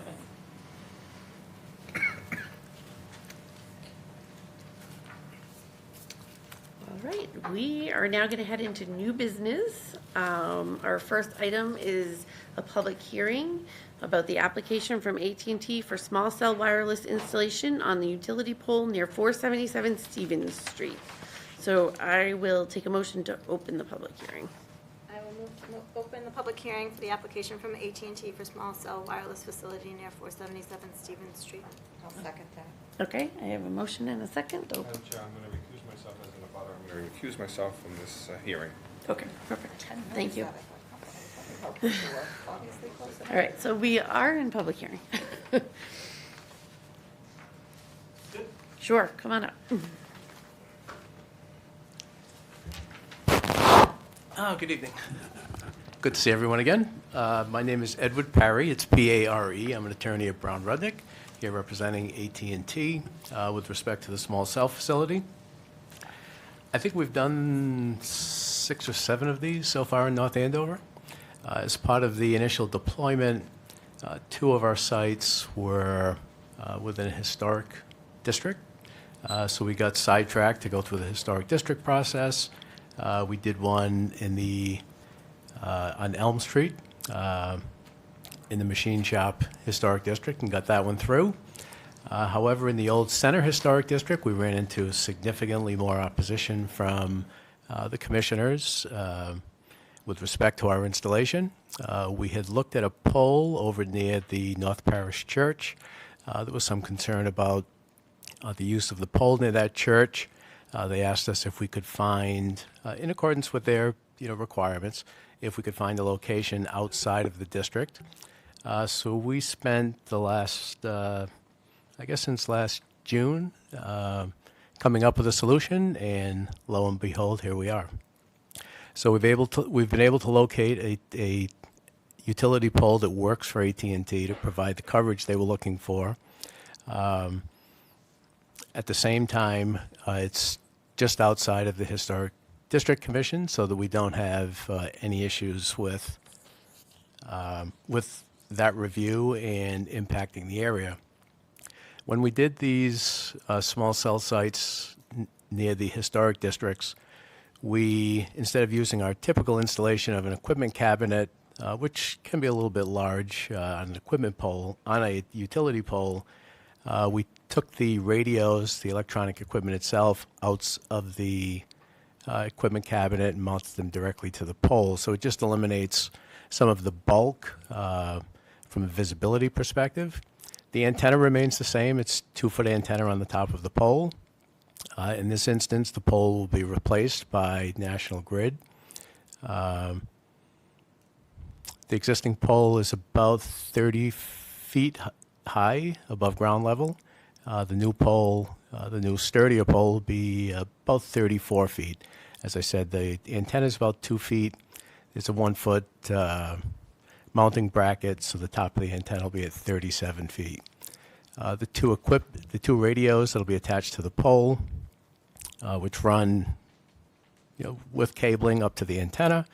All right, we are now going to head into new business. Our first item is a public hearing about the application from AT&T for small cell wireless installation on the utility pole near 477 Stevens Street. So I will take a motion to open the public hearing. I will open the public hearing for the application from AT&T for small cell wireless facility near 477 Stevens Street. I'll second that. Okay, I have a motion and a second. to open. Madam Chair, I'm going to recuse myself as an abutter. I'm going to recuse myself from this hearing. Okay, perfect. Thank you. All right, so we are in public hearing. Sure, come on up. Good evening. Good to see everyone again. My name is Edward Parry. It's P-A-R-E. I'm an attorney at Brown Rudnick, here representing AT&T with respect to the small cell facility. I think we've done 6 or 7 of these so far in North Andover. As part of the initial deployment, 2 of our sites were within a historic district, So we got sidetracked to go through the historic district process. We did one on Elm Street, in the Machine Shop Historic District, and got that one through. However, in the Old Center Historic District, we ran into significantly more opposition from the commissioners with respect to our installation. We had looked at a pole over near the North Parish Church. There was some concern about the use of the pole near that church. They asked us if we could find, in accordance with their requirements, if we could find a location outside of the district. So we spent the last, I guess since last June, coming up with a solution, and lo and behold, here we are. So we've been able to locate a utility pole that works for AT&T to provide the coverage they were looking for. At the same time, it's just outside of the Historic District Commission, so that we don't have any issues with that review and impacting the area. When we did these small cell sites near the historic districts, we, instead of using our typical installation of an equipment cabinet, which can be a little bit large on an equipment pole, on a utility pole, we took the radios, the electronic equipment itself, out of the equipment cabinet and mounted them directly to the pole. So it just eliminates some of the bulk from a visibility perspective. The antenna remains the same. It's 2-foot antenna on the top of the pole. In this instance, the pole will be replaced by National Grid. The existing pole is about 30 feet high above ground level. The new pole, the new sturdier pole, will be about 34 feet. As I said, the antenna is about 2 feet. It's a 1-foot mounting bracket, so the top of the antenna will be at 37 feet. The two radios that will be attached to the pole, which run, with cabling up to the antenna,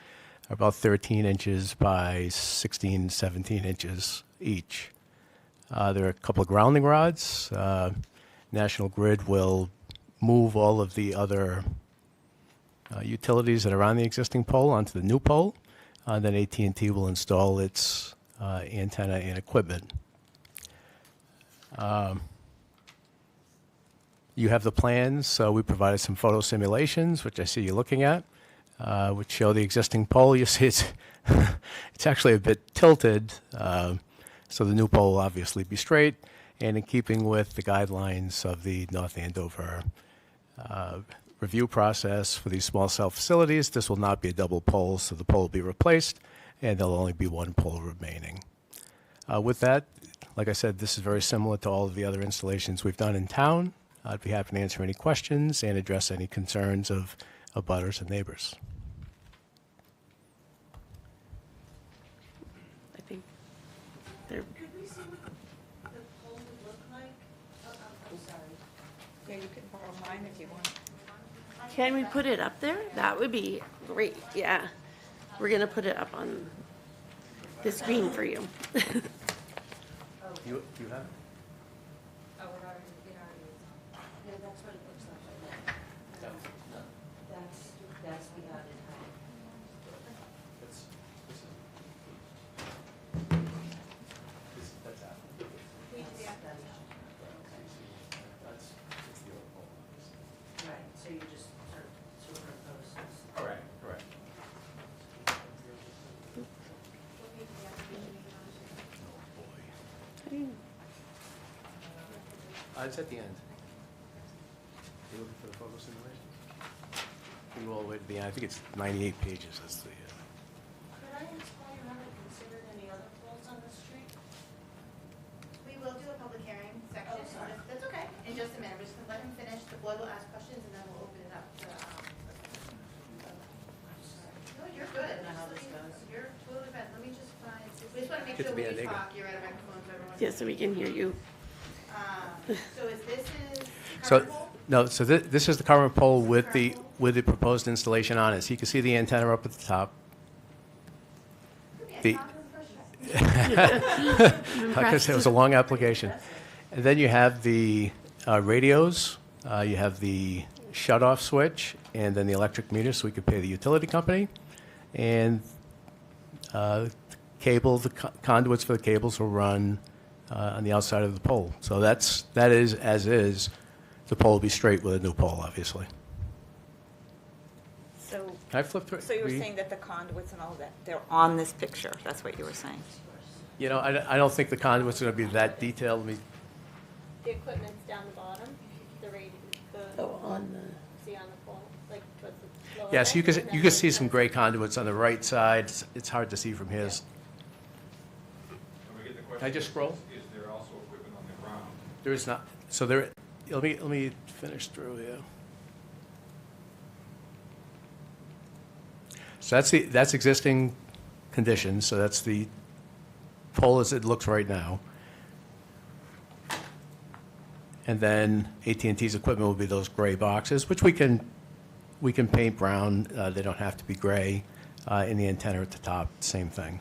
are about 13 inches by 16, 17 inches each. There are a couple of grounding rods. National Grid will move all of the other utilities that are on the existing pole onto the new pole. Then AT&T will install its antenna and equipment. You have the plans. So we provided some photo simulations, which I see you looking at, which show the existing pole. You see it's actually a bit tilted. So the new pole will obviously be straight, and in keeping with the guidelines of the North Andover review process for these small cell facilities, this will not be a double pole, so the pole will be replaced, and there'll only be one pole remaining. With that, like I said, this is very similar to all of the other installations we've done in town. I'd be happy to answer any questions and address any concerns of butters and neighbors. I think they're, Could we see what the pole would look like? I'm sorry. Yeah, you can borrow mine if you want. can we put it up there? That would be great, yeah. We're gonna put it up on the screen for you. You have it? Oh, it already is. Yeah, that's what it looks like. That's beyond it. Right, so you just sort of superimpose this. Correct. It's at the end. You looking for the photo simulation? You all the way to the end. I think it's 98 pages. That's the. Could I ask why you haven't considered any other poles on the street? We will do a public hearing section. Oh, sorry. That's okay. In just a minute, we're just gonna let him finish. The board will ask questions, and then we'll open it up to, No, you're good. I don't know how this goes. You're totally fine. Let me just find, we just wanna make Get to sure be when a you nigga. talk, you're at a microphone so everyone. Yeah, so we can hear you. So is this So, current pole? no, so this is the current pole with the proposed installation on it. So you can see the antenna up at the top. The, like I said, it was a long application. And then you have the radios You have the shut-off switch, and then the electric meter, so we could pay the utility company. And conduits for the cables will run on the outside of the pole. So that is as is. The pole will be straight with a new pole, obviously. So, Can I flip through? so you were saying that the conduits and all that, they're on this picture, that's what you were saying? You know, I don't think the conduit's going to be that detailed. Let me, The equipment's down the bottom, the Oh, on see on the pole, like towards the lower. yes, you can see some gray conduits on the right side. It's hard to see from here. Can I just scroll? Is there also equipment on the ground? There is not, so there, let me finish through here. So that's existing conditions, so that's the pole as it looks right now. And then AT&T's equipment will be those gray boxes, which we can paint brown. They don't have to be gray. And the antenna at the top, same thing.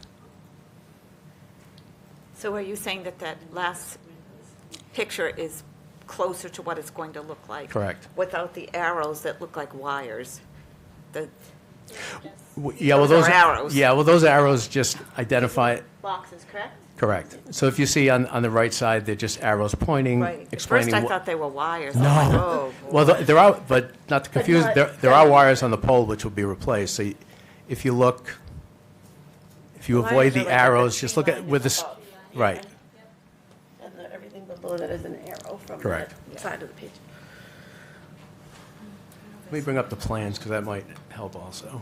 So are you saying that that last picture is closer to what it's going to look like? Correct. Without the arrows that look like wires? Yeah, well, Those are arrows. Yeah, well, those arrows just identify, Boxes, correct? correct. So if you see on the right side, they're just arrows pointing, Right. At explaining. first I what- thought they were wires. No. I'm like, oh, boy. Well, there are, but not to confuse, not there are wires on the pole which will be replaced. So if you look, if you avoid the arrows, just look at with this, right. And everything below that is an arrow from Correct. the side of the page. Let me bring up the plans, because that might help also.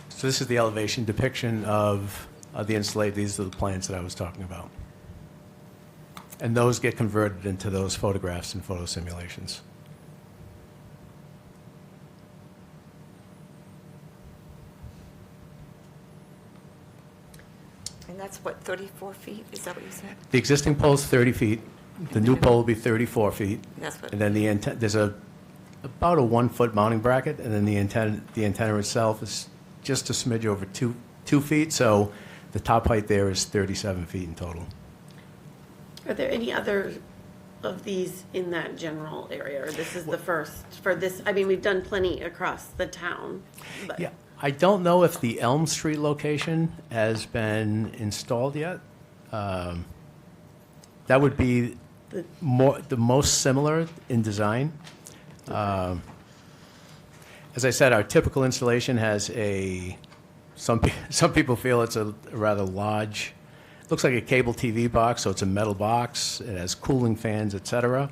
So this is the elevation depiction of the installation. These are the plans that I was talking about. And those get converted into those photographs and photo simulations. And that's what, 34 feet? Is that what you said? The existing pole's 30 feet. The new pole will be 34 feet. That's what. And then there's about a 1 foot mounting bracket, and then the antenna itself is just a smidge over 2 feet. So the top height there is 37 feet in total. Are there any other of these in that general area, or this is the first for this? I mean, we've done plenty across the town, but. Yeah, I don't know if the Elm Street location has been installed yet. That would be the most similar in design. As I said, our typical installation has some people feel it's a rather large, looks like a cable TV box, so it's a metal box. It has cooling fans, et cetera.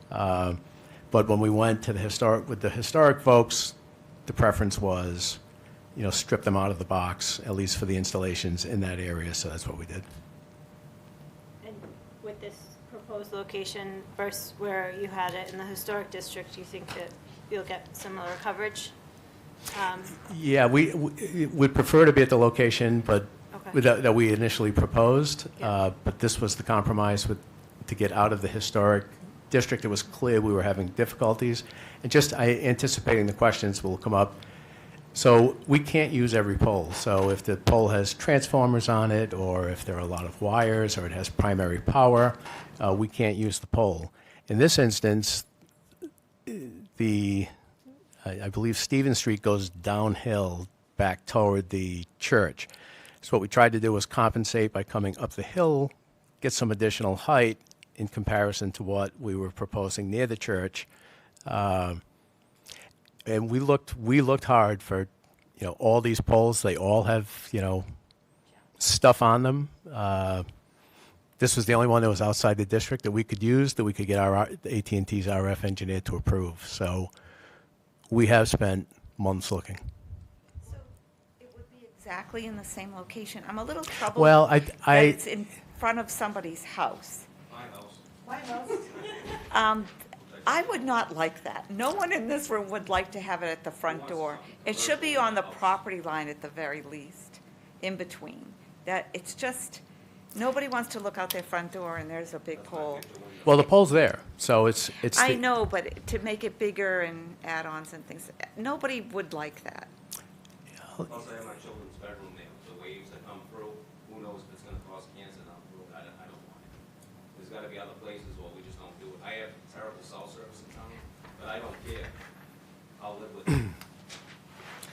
But when we went to with the historic folks, the preference was, strip them out of the box, at least for the installations in that area, so that's what we did. And with this proposed location versus where you had it in the historic district, do you think that you'll get similar coverage? Yeah, we'd prefer to be at the location, but Okay. that we initially proposed. But this was the compromise to get out of the historic district. It was clear we were having difficulties, and just anticipating the questions will come up. So we can't use every pole. So if the pole has transformers on it, or if there are a lot of wires, or it has primary power, we can't use the pole. In this instance, I believe Stevens Street goes downhill back toward the church. So what we tried to do was compensate by coming up the hill, get some additional height in comparison to what we were proposing near the church. And we looked hard for, all these poles. They all have, stuff on them. This was the only one that was outside the district that we could use, that we could get our AT&T's RF engineer to approve. So we have spent months looking. So it would be exactly in the same location? I'm a little troubled. Well, that it's in front of somebody's house. My house. I would not like that. No one in this room would like to have it at the front door. It should be on the property line at the very least, in between. That, it's just, nobody wants to look out their front door and there's a big pole. Well, the pole's there, so it's. I the- know, but to make it bigger and add-ons and things, nobody would like that. Also, I have my children's bedroom there, the waves that come through, who knows if it's gonna cause cancer down the road, I don't want it. gotta be other places, or we just don't do it. I have terrible cell service in town, but I don't care. I'll live with it.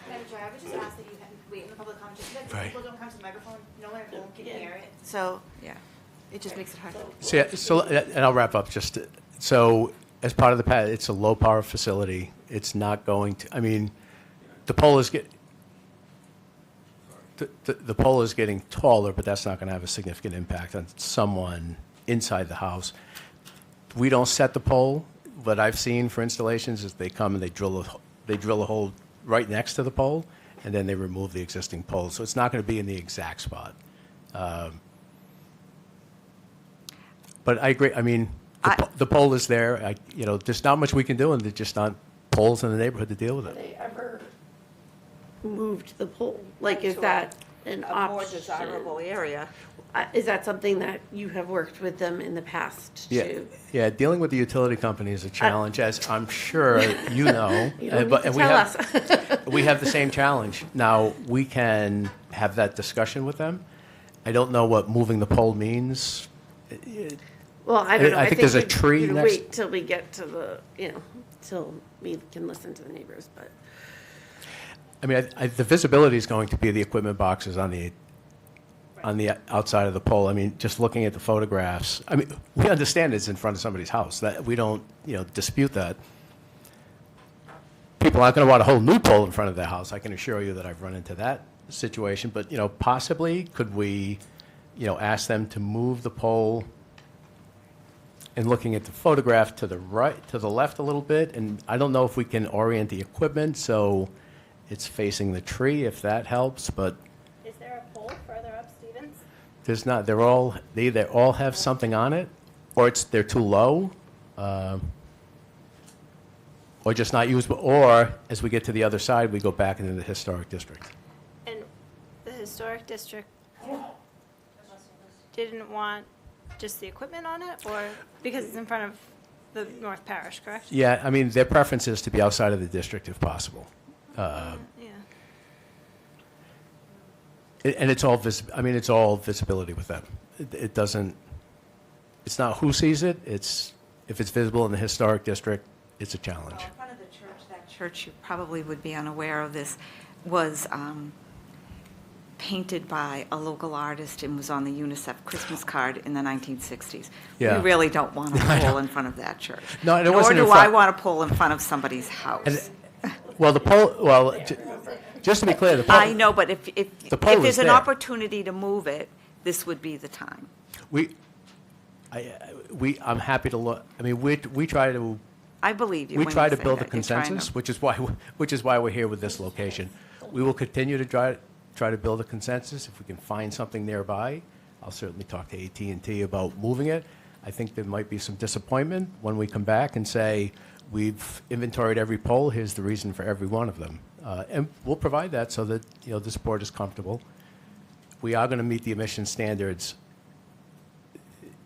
Madam Chair, I would just ask that you wait in the public comment, just because Right. people don't come to the microphone, no one at home can hear it. So Yeah. it just makes it hard. So, and I'll wrap up just, so as part of the pad, it's a low-power facility. It's not going to, I mean, the pole is the pole is getting taller, but that's not going to have a significant impact on someone inside the house. We don't set the pole. What I've seen for installations is they come and they drill a hole right next to the pole, and then they remove the existing pole. So it's not going to be in the exact spot. But I agree. I mean, the pole is there. There's not much we can do, and there's just not poles in the neighborhood to deal with Have it. they ever moved the pole? Like, is that an A more option? desirable area. Is that something that you have worked with them in the past to? Yeah, dealing with the utility company is a challenge, as I'm sure you know. You don't need to and tell us. we have the same challenge. Now, we can have that discussion with them. I don't know what moving the pole means. Well, I don't know. I think there's a we- tree we next- Wait till we get to the, till we can listen to the neighbors, but. I mean, the visibility is going to be the equipment boxes on the outside of the pole. I mean, just looking at the photographs, I mean, we understand it's in front of somebody's house. That we don't, dispute that. People aren't going to want a whole new pole in front of their house. I can assure you that I've run into that situation. But, possibly could we, ask them to move the pole, and looking at the photograph to the right, to the left a little bit, and I don't know if we can orient the equipment so it's facing the tree, if that helps, but Is there a pole further up Stevens? there's not, they either all have something on it, or they're too low, or just not usable, or as we get to the other side, we go back into the historic district. And the historic district didn't want just the equipment on it, or because it's in front of the North Parish, correct? Yeah, I mean, their preference is to be outside of the district if possible. Yeah. And it's all it's all visibility with them. It doesn't, it's not who sees it, it's, if it's visible in the historic district, it's a challenge. In front of the church, that church, you probably would be unaware of this, was painted by a local artist and was on the UNICEF Christmas card in the 1960s. Yeah. We really don't want a pole in front of that church. No, and it Nor wasn't in do I front- want a pole in front of somebody's house. And, just to be clear, the pole. I know, but if The pole is there's an there. opportunity to move it, this would be the time. I'm happy to look, I mean, we try to, I believe you we when try you to say build a that. You're trying to- consensus, which is why we're here with this location. We will continue to try to build a consensus. If we can find something nearby, I'll certainly talk to AT&T about moving it. I think there might be some disappointment when we come back and say, we've inventoried every pole, here's the reason for every one of them. And we'll provide that so that, this board is comfortable. We are going to meet the emission standards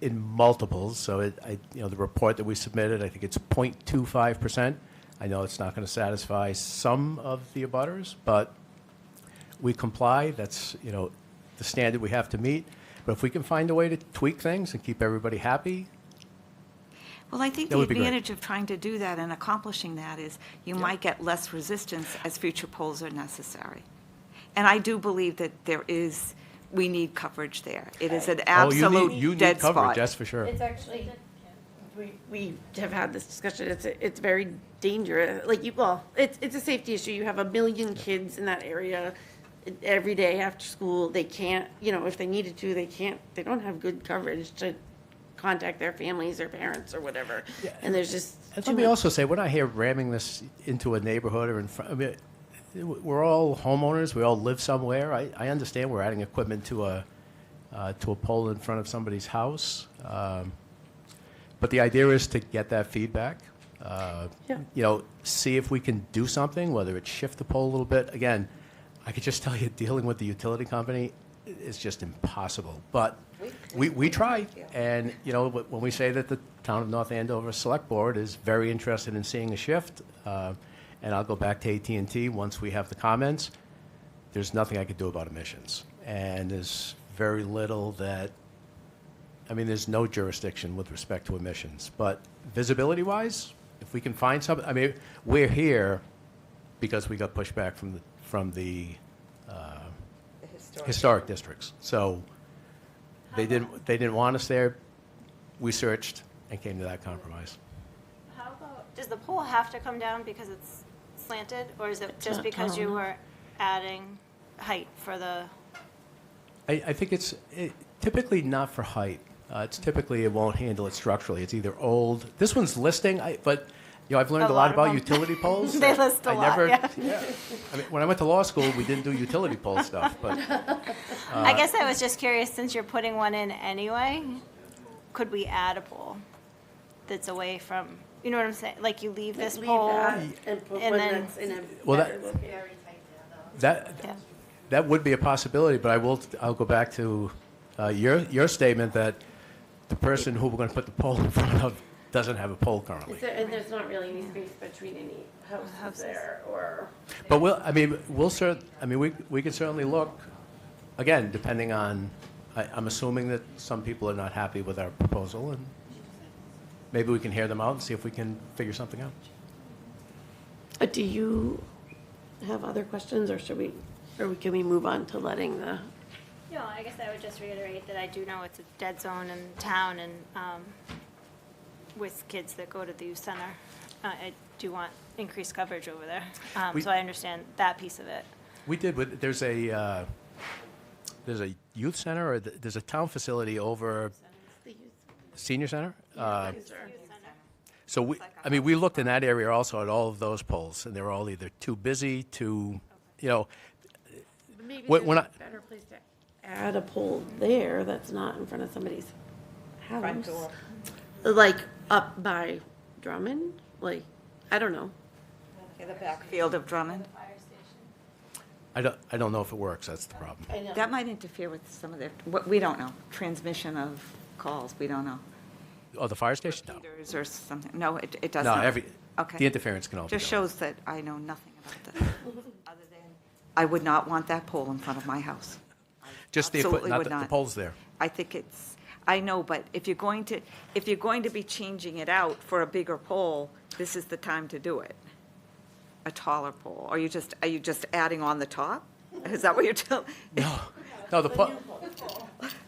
in multiples, so the report that we submitted, I think it's 0.25%. I know it's not going to satisfy some of the abutters, but we comply. That's, the standard we have to meet. But if we can find a way to tweak things and keep everybody happy, Well, I think That the would be great. advantage of trying to do that and accomplishing that is you might get less resistance as future polls are necessary. And I do believe that we need coverage there. It is an oh, you absolute need dead coverage, spot. that's for sure. It's actually, we have had this discussion, it's very dangerous, it's a safety issue, you have 1 million kids in that area every day after school, they can't, if they needed to, they don't have good coverage to contact their families or parents or whatever, and there's just And too let me much. also say, we're not here ramming this into a neighborhood or in front, I mean, we're all homeowners, we all live somewhere. I understand we're adding equipment to a pole in front of somebody's house. But the idea is to get that feedback. See if we can do something, whether it's shift the pole a little bit. Again, I could just tell you, dealing with the utility company is just impossible. But we try, and, when we say that the town of North Andover Select Board is very interested in seeing a shift, and I'll go back to AT&T once we have the comments, there's nothing I could do about emissions. And there's very little that I mean, there's no jurisdiction with respect to emissions. But visibility-wise, if we can find something, I mean, we're here because we got pushed back from the historic districts. So they didn't want us there. We searched and came to that compromise. How about, does the pole have to come down because it's slanted, or is it just not because you tall were adding height for the? I think it's typically not for height. It's typically, it won't handle it structurally. It's either old. This one's listing, but, you know, I've learned A a lot lot of about them. utility poles. They that list a I lot, never- yeah. I mean, when I went to law school, we didn't do utility pole stuff, but I guess I was just curious, since you're putting one in anyway, could we add a pole that's away from, you know what I'm saying? Like you leave this Leave pole. that and put and one then- that's in a Well, better that- location. Yeah. that would be a possibility, but I'll go back to your statement that the person who we're going to put the pole in front of doesn't have a pole currently. And there's not really any space between any houses there, or, But we can certainly look, again, depending on, I'm assuming that some people are not happy with our proposal, and maybe we can hear them out and see if we can figure something out. do you have other questions, or can we move on to letting the? No, I guess I would just reiterate that I do know it's a dead zone in town, and with kids that go to the youth center, I do want increased coverage over there. So I understand that piece of it. We did, there's a youth center, or there's a town facility over senior center? So we looked in that area also at all of those poles, and they were all either too busy, too, you know, Maybe When- there's when a I- better place to add a pole there that's not in front of somebody's house. Front door. Like up by Drummond, like, I don't know. In the backfield of Drummond. I don't know if it works, that's the problem. I know. That might interfere with some of their, we don't know, transmission of calls, we don't know. Oh, the fire station? No. Meters or something, no, it does No, not. the Okay. interference can all be Just done. shows that I know nothing about this, other than, I would not want that pole in front of my house. Just the absolutely equipment, would not the not. poles there. I think it's, I know, but if you're going to be changing it out for a bigger pole, this is the time to do it. A taller pole. Are you just adding on the top? Is that what you're telling? No,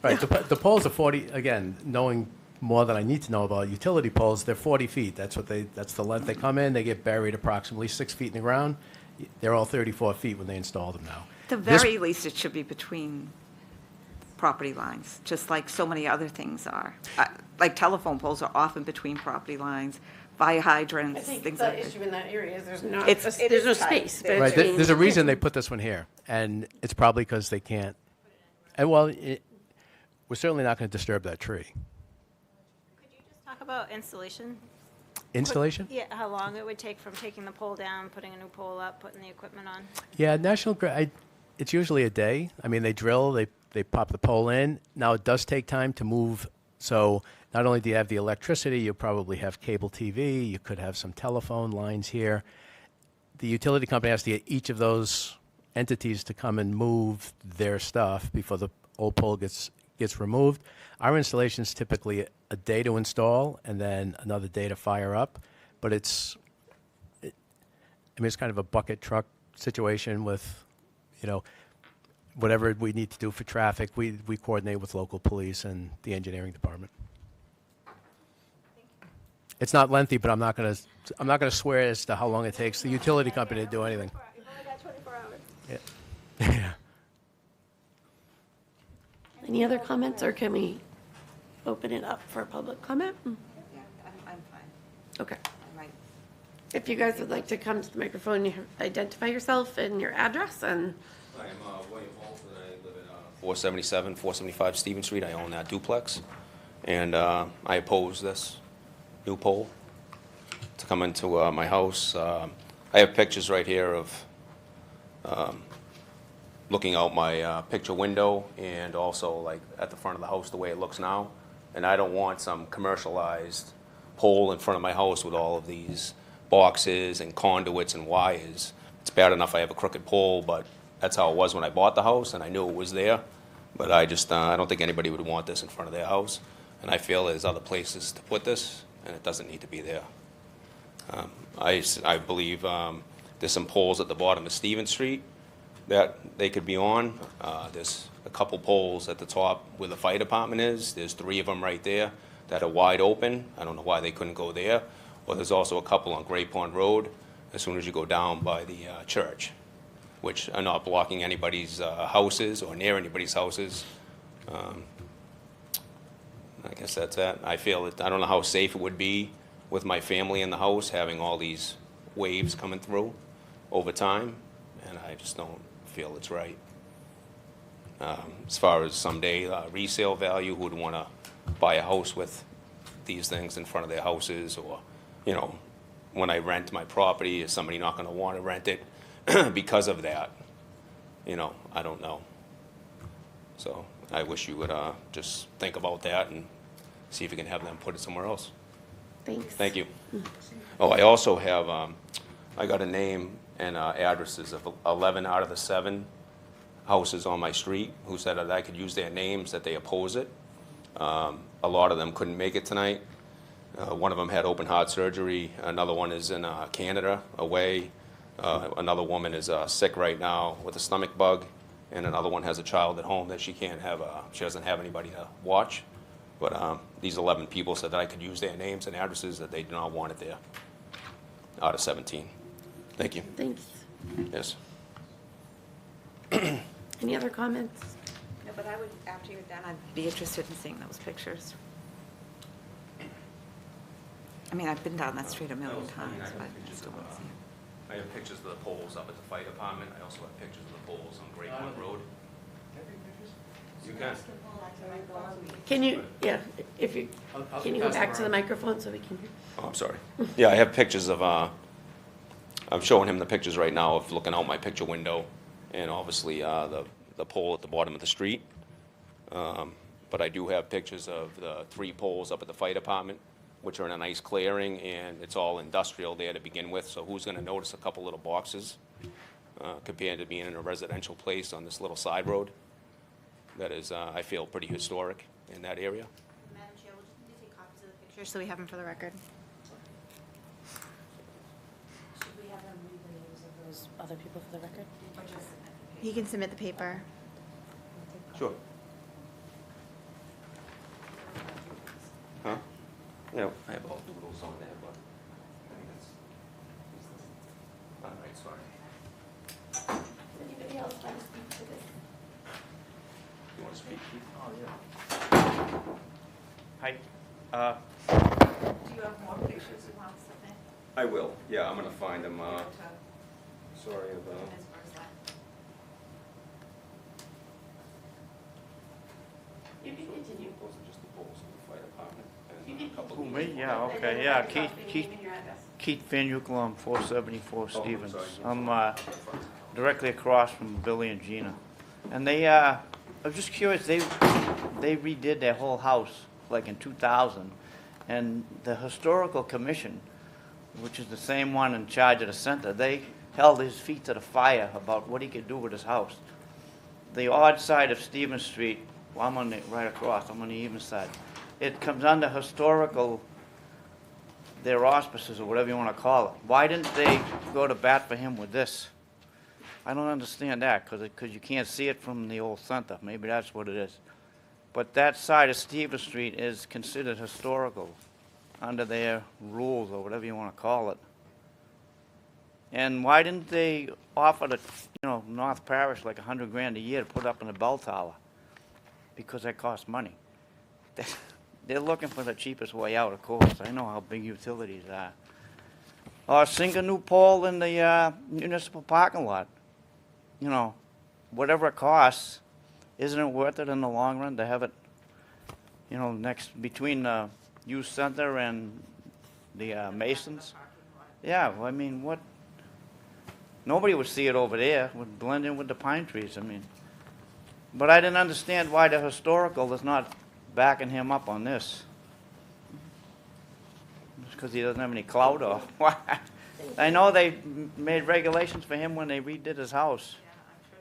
right, the poles are 40, again, knowing more than I need to know about utility poles, they're 40 feet. That's the length they come in. They get buried approximately 6 feet in the ground. They're all 34 feet when they install them now. The very least, it should be between property lines, just like so many other things are. Like telephone poles are often between property lines, fire I hydrants, think things the like that. issue in that area is there's not, It there's no is tight. space Right, between. there's a reason they put this one here, and it's probably because they can't, and well, we're certainly not going to disturb that tree. Could you just talk about installation? Installation? Yeah, how long it would take from taking the pole down, putting a new pole up, putting the equipment on? Yeah, National Grid, it's usually a day. I mean, they drill, they pop the pole in. Now, it does take time to move, so not only do you have the electricity, you probably have cable TV, you could have some telephone lines here. The utility company has to get each of those entities to come and move their stuff before the old pole gets removed. Our installation is typically a day to install and then another day to fire up, but it's kind of a bucket truck situation with, you know, whatever we need to do for traffic, we coordinate with local police and the engineering department. It's not lengthy, but I'm not gonna swear as to how long it takes the utility company to do anything. You've only got 24 hours. Yeah. Any other comments, or can we open it up for public comment? Yeah, I'm fine. Okay. I might. If you guys would like to come to the microphone, you identify yourself and your address, and I am William Holford. I live at 477, 475 Stevens Street. I own that duplex. And I oppose this new pole to come into my house. I have pictures right here of looking out my picture window and also like at the front of the house the way it looks now. And I don't want some commercialized pole in front of my house with all of these boxes and conduits and wires. It's bad enough I have a crooked pole, but that's how it was when I bought the house, and I knew it was there. But I don't think anybody would want this in front of their house. And I feel there's other places to put this, and it doesn't need to be there. I believe there's some poles at the bottom of Stevens Street that they could be on. There's a couple poles at the top where the fire department is. There's 3 of them right there that are wide open. I don't know why they couldn't go there. Or there's also a couple on Great Pond Road as soon as you go down by the church, which are not blocking anybody's houses or near anybody's houses. I guess that's that. I feel that, I don't know how safe it would be with my family in the house, having all these waves coming through over time, and I just don't feel it's right. As far as someday resale value, who would want to buy a house with these things in front of their houses, or, you know, when I rent my property, is somebody not going to want to rent it because of that? You know, I don't know. So I wish you would just think about that and see if you can have them put it somewhere else. Thanks. Thank you. Oh, I also have, I got a name and addresses of 11 out of the 7 houses on my street who said that I could use their names, that they oppose it. A lot of them couldn't make it tonight. One of them had open heart surgery. Another one is in Canada, away. Another woman is sick right now with a stomach bug. And another one has a child at home that she can't have, she doesn't have anybody to watch. But these 11 people said that I could use their names and addresses, that they do not want it there, out of 17. Thank you. Thanks. Yes. Any other comments? No, but I would, after you're done, I'd be interested in seeing those pictures. I mean, I've been down that street a million times, but I still want to see it. I have pictures of the poles up at the fire department. I also have pictures of the poles on Great Pond Road. You can. Can you, yeah, if you, can you go back to the microphone so we can hear? Oh, I'm sorry. Yeah, I have pictures of, I'm showing him the pictures right now of looking out my picture window, and obviously the pole at the bottom of the street. But I do have pictures of the 3 poles up at the fire department, which are in a nice clearing, and it's all industrial there to begin with, so who's gonna notice a couple little boxes compared to being in a residential place on this little side road? That is, I feel, pretty historic in that area. Madam Chair, we'll just need to take copies of the pictures so we have them for the record. Should we have them read the names of those other people for the record? He can submit the paper. Sure. Huh? Yeah, I have all doodles on there, but I think that's, all right, sorry. Anybody else want to speak to this? You want to speak? Hi. Do you have more pictures you want to submit? I will, yeah, I'm gonna find them, sorry about. You can continue. Those are just the poles in the fire department. You And a can couple Who, of me? these- Yeah, okay, yeah, Keith Van Uckel, I'm 474 Oh, I'm Stevens. sorry. I'm directly across from Billy and Gina. And they, I was just curious, they redid their whole house, like in 2000. And the Historical Commission, which is the same one in charge of the center, they held his feet to the fire about what he could do with his house. The odd side of Stevens Street, well, I'm on the, right across, I'm on the even side. It comes under historical, their auspices, or whatever you want to call it. Why didn't they go to bat for him with this? I don't understand that, because you can't see it from the old center. Maybe that's what it is. But that side of Stevens Street is considered historical under their rules, or whatever you want to call it. And why didn't they offer the, North Parish like $100,000 a year to put up in a bell tower? Because that costs money. They're looking for the cheapest way out, of course. I know how big utilities are. Or sink a new pole in the municipal parking lot. Whatever it costs, isn't it worth it in the long run to have it, next, between the youth center and the Masons? Yeah, well, I mean, what? Nobody would see it over there. It would blend in with the pine trees, I mean. But I didn't understand why the historical is not backing him up on this. Just because he doesn't have any clout or what? I know they made regulations for him when they redid his house. Yeah, I'm sure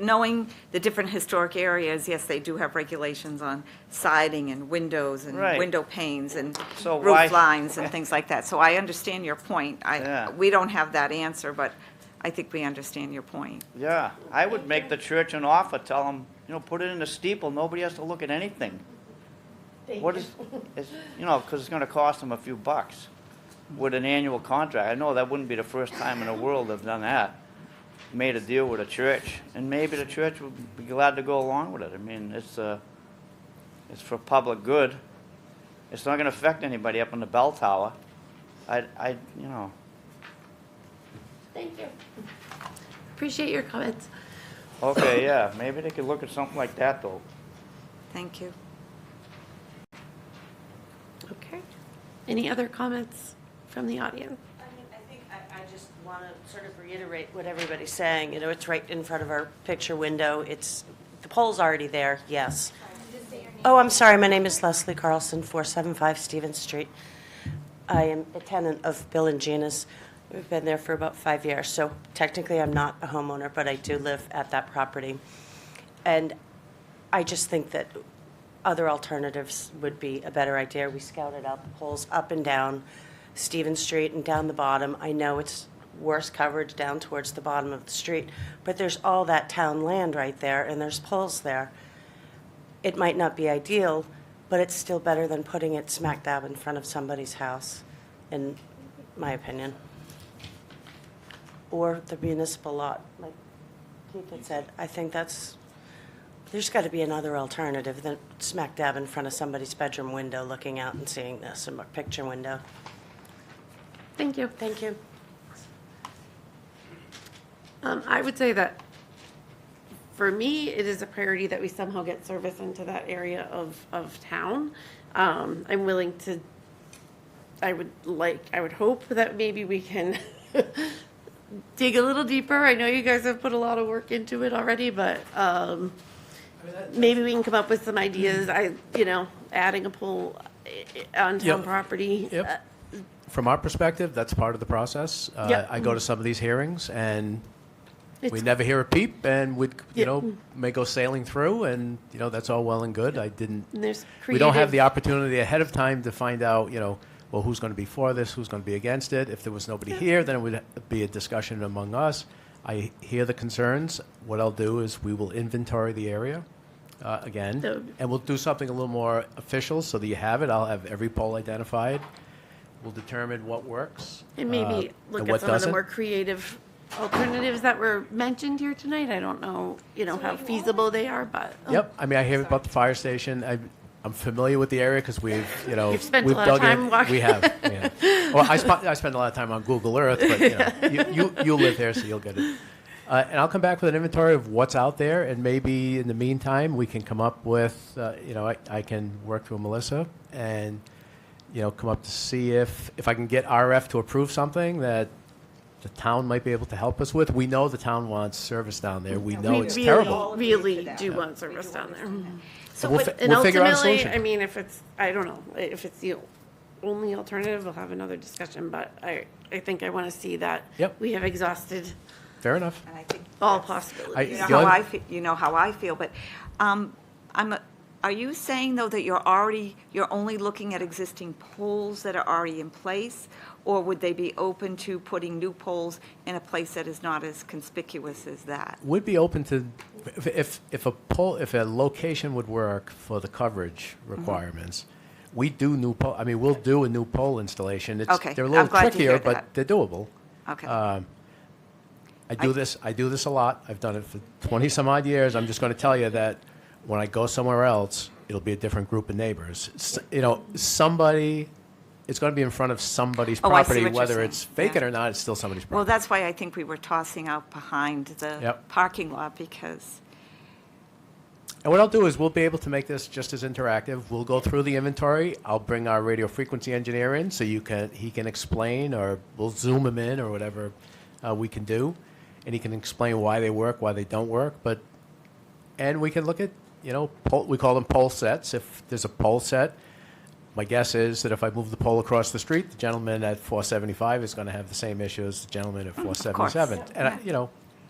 knowing the different historic areas, yes, they do have regulations on siding and windows and Right. window panes and So why- roof lines and things like that. So I understand your point. Yeah. We don't have that answer, but I think we understand your point. Yeah, I would make the church an offer, tell them, put it in the steeple, nobody has to look at anything. What is, it's, because it's gonna cost them a few bucks with an annual contract. I know that wouldn't be the first time in the world they've done that. Made a deal with a church, and maybe the church would be glad to go along with it. I mean, it's for public good. It's not gonna affect anybody up in the bell tower. Thank you. Appreciate your comments. Okay, yeah, maybe they could look at something like that, though. Thank you. Okay. Any other comments from the audience? I think I just want to sort of reiterate what everybody's saying. It's right in front of our picture window. The pole's already there, yes. Oh, I'm sorry. My name is Leslie Carlson, 475 Stevens Street. I am a tenant of Bill and Gina's. We've been there for about 5 years, so technically I'm not a homeowner, but I do live at that property. And I just think that other alternatives would be a better idea. We scouted out the poles up and down Stevens Street and down the bottom. I know it's worse coverage down towards the bottom of the street, but there's all that town land right there, and there's poles there. It might not be ideal, but it's still better than putting it smack dab in front of somebody's house, in my opinion. Or the municipal lot, like Keith had said. I think there's got to be another alternative than smack dab in front of somebody's bedroom window looking out and seeing this in a picture window. Thank you. Thank you. I would say that for me, it is a priority that we somehow get service into that area of town. I'm willing to, I would hope that maybe we can dig a little deeper. I know you guys have put a lot of work into it already, but maybe we can come up with some ideas. Adding a pole on town Yep. property. Yep. From our perspective, that's part of the process. Yep. I go to some of these hearings, and we It's- never hear a peep, and we'd, Yep. may go sailing through, and, that's all well and good. And there's We don't have creative- the opportunity ahead of time to find out, well, who's going to be for this, who's going to be against it. If there was nobody here, then it would be a discussion among us. I hear the concerns. What I'll do is we will inventory the area again, So- and we'll do something a little more official so that you have it. I'll have every pole identified. We'll determine what works. And maybe look and at what some of the doesn't. more creative alternatives that were mentioned here tonight. I don't know, how feasible they are, but. Yep, I mean, I hear about the fire station. I'm familiar with the area because we've, You've spent a we've lot of dug in. time walking. We have, yeah. Well, I spend a lot of time on Google Earth, but, you live there, so you'll get it. And I'll come back with an inventory of what's out there, and maybe in the meantime, we can come up with, I can work through Melissa and, come up to see if I can get RF to approve something that the town might be able to help us with. We know the town wants service down there. We know it's terrible. Really do want service down there. So we'll And we'll figure out a ultimately, solution. I mean, I don't know, if it's the only alternative, we'll have another discussion, but I think I want to see that Yep. we have exhausted Fair enough. And I think all that's- possibilities. You know The how only- I feel, how I feel, but are you saying, though, that you're only looking at existing poles that are already in place? Or would they be open to putting new poles in a place that is not as conspicuous as that? Would be open to, if a location would work for the coverage requirements, we do we'll do a new pole installation. Okay, They're a I'm little glad to trickier, hear but that. they're doable. Okay. I do this a lot. I've done it for 20-some odd years. I'm just going to tell you that when I go somewhere else, it'll be a different group of neighbors. Somebody, it's going to be in front of somebody's Oh, I see property, what you're whether saying. it's vacant Yeah. or not, it's still somebody's Well, property. that's why I think we were tossing out behind the Yep. parking lot, because, And what I'll do is we'll be able to make this just as interactive. We'll go through the inventory. I'll bring our radio frequency engineer in so he can explain, or we'll Zoom him in or whatever we can do. And he can explain why they work, why they don't work. And we can look at, we call them pole sets. If there's a pole set, my guess is that if I move the pole across the street, the gentleman at 475 is going to have the same issue as the gentleman at 477. And,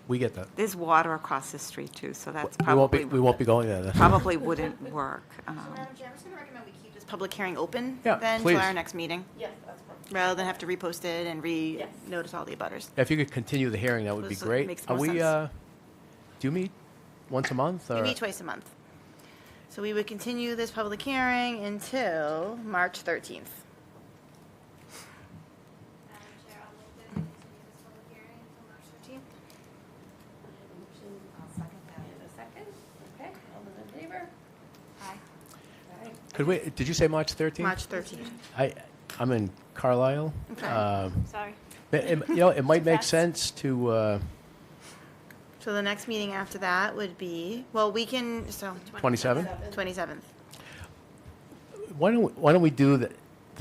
We get that. There's water across the street too, so that's We won't be, probably, we won't be going there then. probably wouldn't work. Madam Chair, I'm just going to recommend we keep this public hearing open Yeah, then please. till our next meeting, Yes, that's perfect. rather than have to repost it and re-notice all the abutters. If you could continue the hearing, that would be This great. makes Are more we, sense. do you meet once a month, We or? meet twice a month. So we would continue this public hearing until March 13th. Madam Chair, I'll move that we continue this public hearing until March 13th. And a second. Okay, all those in favor? Aye. Could we, did you say March 13th? March 13th. I'm in Carlisle. Okay. Sorry. You know, it might make Fast. sense to, So the next meeting after that would be, well, we can, so 27? 27th. Why don't we do the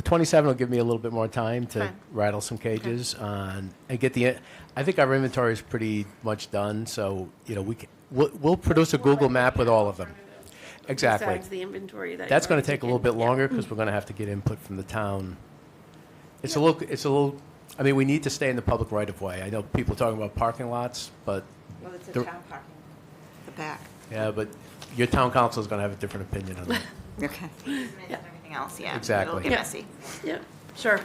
27 will give me a little bit more time to Fine. rattle some cages on, and get the, I think our inventory is pretty much done, so, you know, we'll produce a Google map with all of them. Exactly. Besides the inventory that. That's you've going already to take a taken. little bit Yeah. longer, because we're going to have to get input from the town. It's a little, I mean, we need to stay in the public right-of-way. I know people are talking about parking lots, but, Well, it's a The- town parking, the back. yeah, but your town council is going to have a different opinion on that. Okay. Everything else, yeah. Exactly. It'll get Yeah. messy. Yeah, sure.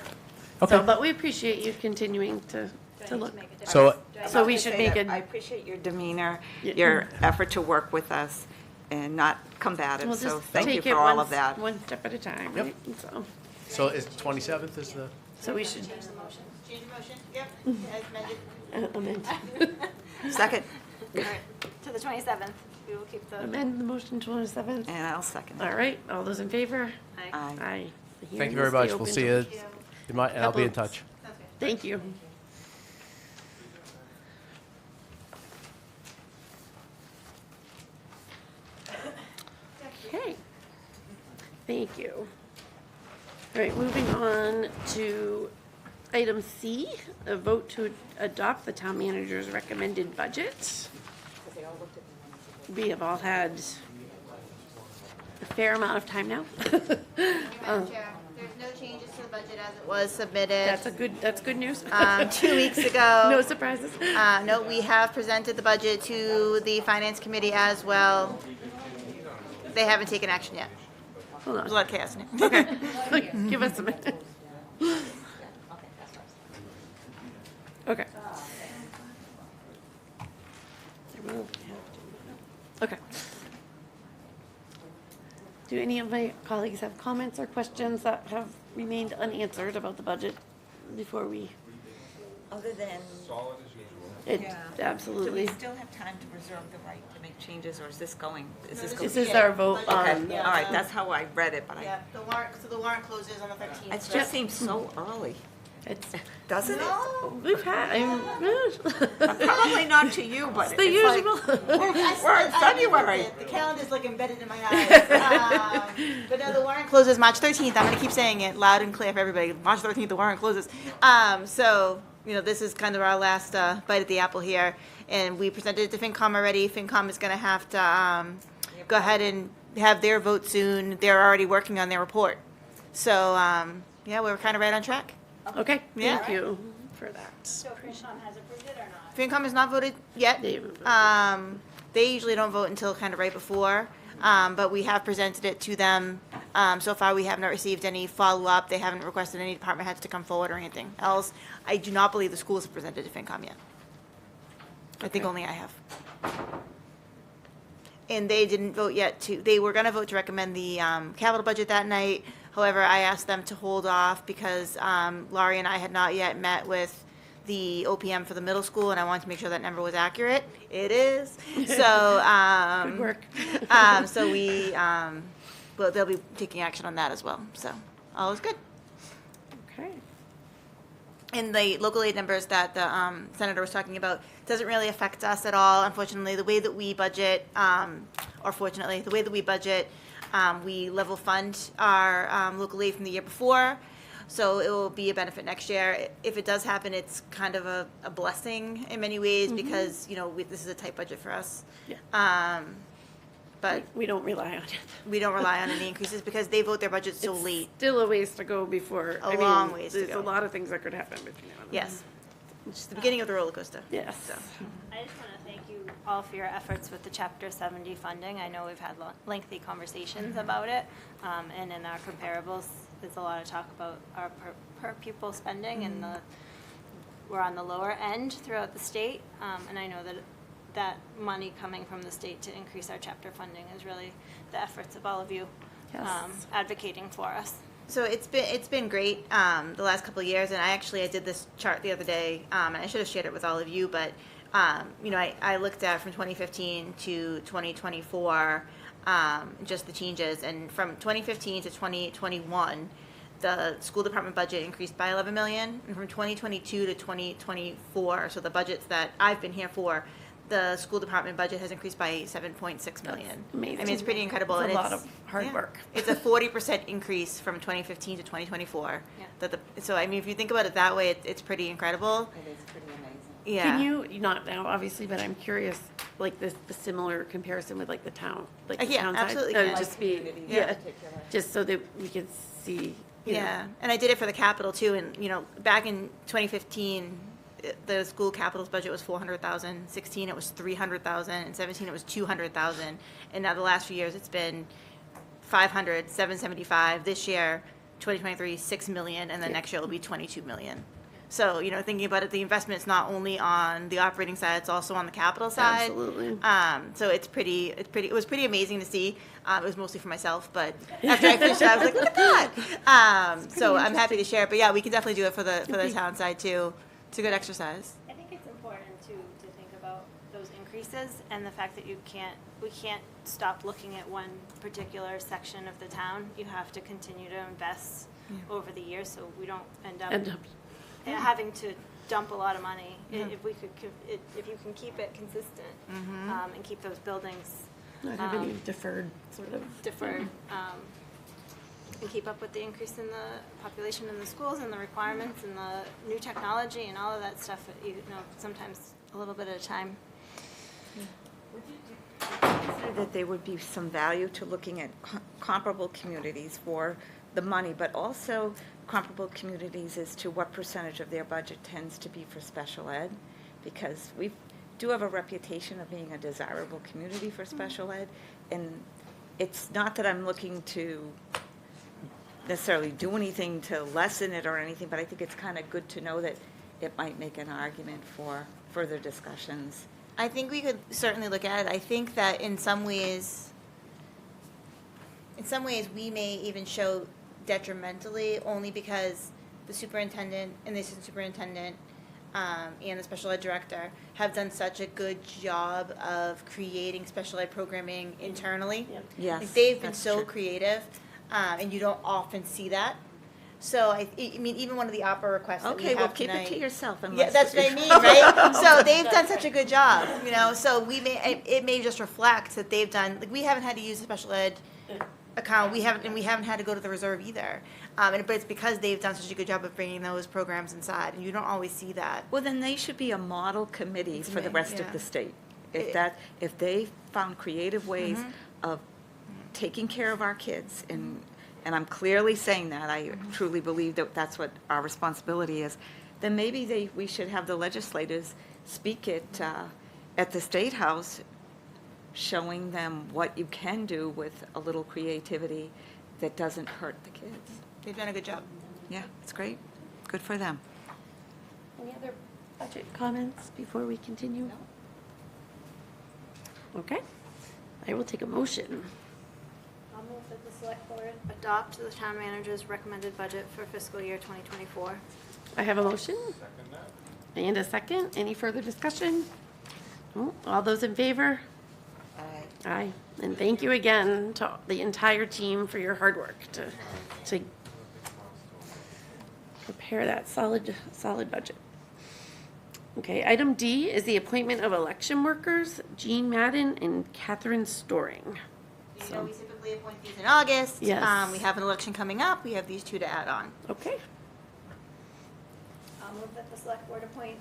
Okay. So, but we appreciate you continuing to look. So, So we should make I a, appreciate your demeanor, Yeah. your effort to work with us and not combative, we'll so just thank you take it for all one, of that. one step at a time, Yep. right? so is 27th is the? So we should Change the motion, yep, as amended. amend, Second, To the 27th, we will keep the. amend the motion 27th. and I'll second. All right, all those in favor? Aye. Aye. Aye. The Thank you hearing very will much. stay We'll open see till- you. And I'll be in touch. Thank you. Okay. Thank you. All right, moving on to item C, a vote to adopt the town manager's recommended budget. We have all had a fair amount of time now. Madam Chair, there's no changes to the budget as it was submitted That's good news. 2 weeks ago. No surprises. No, we have presented the budget to the Finance Committee as well. They haven't taken action yet. Hold There's a on. lot of chaos in it. Okay. Give us a minute. Okay. Okay. Do any of my colleagues have comments or questions that have remained unanswered about the budget before we? Other than, It, do absolutely. we still have time to reserve the right to make changes, or is this going, is this going? This is our vote Okay, on, all right, that's how I read it, but Yeah, the warrant closes on the 13th. it just seems so early, it's, doesn't it? we've had, Probably not to you, but it's the it's like, usual. we're in February. The calendar's like embedded in my eyes. But no, the warrant closes March 13th. I'm gonna keep saying it loud and clear for everybody. March 13th, the warrant closes. So, you know, this is kind of our last bite at the apple here. And we presented it to FinCom already. FinCom is gonna have to go ahead and have their vote soon. They're already working on their report. So, yeah, we're kind of right on track. Okay, Yeah. thank you for that. So FinCom has approved it or not? FinCom has not voted yet. They haven't voted. They usually don't vote until kind of right before, but we have presented it to them. So far, we have not received any follow-up. They haven't requested any department heads to come forward or anything else. I do not believe the schools have presented to FinCom yet. I think Okay. only I have. And they didn't vote yet they were gonna vote to recommend the capital budget that night. However, I asked them to hold off because Laurie and I had not yet met with the OPM for the middle school, and I wanted to make sure that number was accurate. It is. So, Good work. so well, they'll be taking action on that as well. So, all is good. Okay. And the local aid numbers that the senator was talking about doesn't really affect us at all. Unfortunately, the way that we budget, or fortunately, the way that we budget, we level fund our local aid from the year before. So it will be a benefit next year. If it does happen, it's kind of a blessing in many ways because, you know, this is a tight budget for us. Yeah. But We don't rely on it. we don't rely on any increases because they vote their budget so It's late. Still a ways to go before. A long ways to There's go. a lot of things that could happen between now and then. Yes. It's just the beginning of the roller coaster. Yes. So. I just want to thank you all for your efforts with the Chapter 70 funding. I know we've had lengthy conversations about it, and in our comparables, there's a lot of talk about our per pupil spending, and we're on the lower end throughout the state, and I know that money coming from the state to increase our chapter funding is really the efforts of all of you Yes. advocating for us. So it's been great the last couple of years, and I did this chart the other day, and I should have shared it with all of you, but I looked at from 2015 to 2024 just the changes, and from 2015 to 2021 the school department budget increased by 11 million, and from 2022 to 2024, so the budgets that I've been here for, the school department budget has increased by 7.6 million. amazing. I mean, it's pretty incredible. It's a and lot of hard work. It's a 40% increase from 2015 to 2024. Yeah. So, I mean, if you think about it that way, it's pretty incredible. It is pretty amazing. Yeah. Can you, not now, obviously, but I'm curious, like the similar comparison with like the town, like the Yeah, town side? absolutely That can. would just be, yeah, just so that we could see, you know. Yeah, and I did it for the capital too, and, back in 2015, the school capital's budget was 400,000, 16 it was 300,000, and 17 it was 200,000, and now the last few years it's been 500, 775, this year, 2023, 6 million, and then next year it'll be 22 million. So, thinking about it, the investment's not only on the operating side, it's also on the capital side. Absolutely. So it was pretty amazing to see. It was mostly for myself, but after I finished it, I was like, look at that. So I'm happy to share. But yeah, we can definitely do it for the town side too. It's a good exercise. I think it's important to think about those increases and the fact that we can't stop looking at one particular section of the town. You have to continue to invest over the years so we don't end up having to dump a lot of money. If you can keep it consistent and keep those buildings Not have any deferred sort of. deferred, and keep up with the increase in the population in the schools and the requirements and the new technology and all of that stuff, sometimes a little bit at a time. Consider that there would be some value to looking at comparable communities for the money, but also comparable communities as to what percentage of their budget tends to be for special ed, because we do have a reputation of being a desirable community for special ed, and it's not that I'm looking to necessarily do anything to lessen it or anything, but I think it's kind of good to know that it might make an argument for further discussions. I think we could certainly look at it. I think that in some ways we may even show detrimentally, only because the superintendent and the assistant superintendent and the special ed director have done such a good job of creating special ed programming internally. Yes, Like, they've been that's so true. creative, and you don't often see that. So I mean, even one of the opera requests that we Okay, have well, keep it tonight- to yourself Yeah, unless. that's what I mean, right? So they've done such a good job, so it may just reflect that they've done, like, we haven't had to use a special ed account, we haven't had to go to the reserve either. But it's because they've done such a good job of bringing those programs inside, and you don't always see that. Well, then they should be a model committee for the rest of Yeah. the state. It- If they found creative ways of taking care of our kids, and I'm clearly saying that, I truly believe that that's what our responsibility is, then maybe we should have the legislators speak at the State House, showing them what you can do with a little creativity that doesn't hurt the kids. They've done a good job. Yeah, it's great. Good for them. Any other budget comments before we continue? Okay, I will take a motion. I'll move that the select board adopt the town manager's recommended budget for fiscal year 2024. I have a motion. And a second. Any further discussion? No? All those in favor? Aye. And thank you again to the entire team for your hard work to prepare that solid budget. Okay, item D is the appointment of election workers, Jean Madden and Catherine Storing. We typically appoint these in August. Yes. We have an election coming up, we have these two to add on. Okay, I'll move that the select board appoint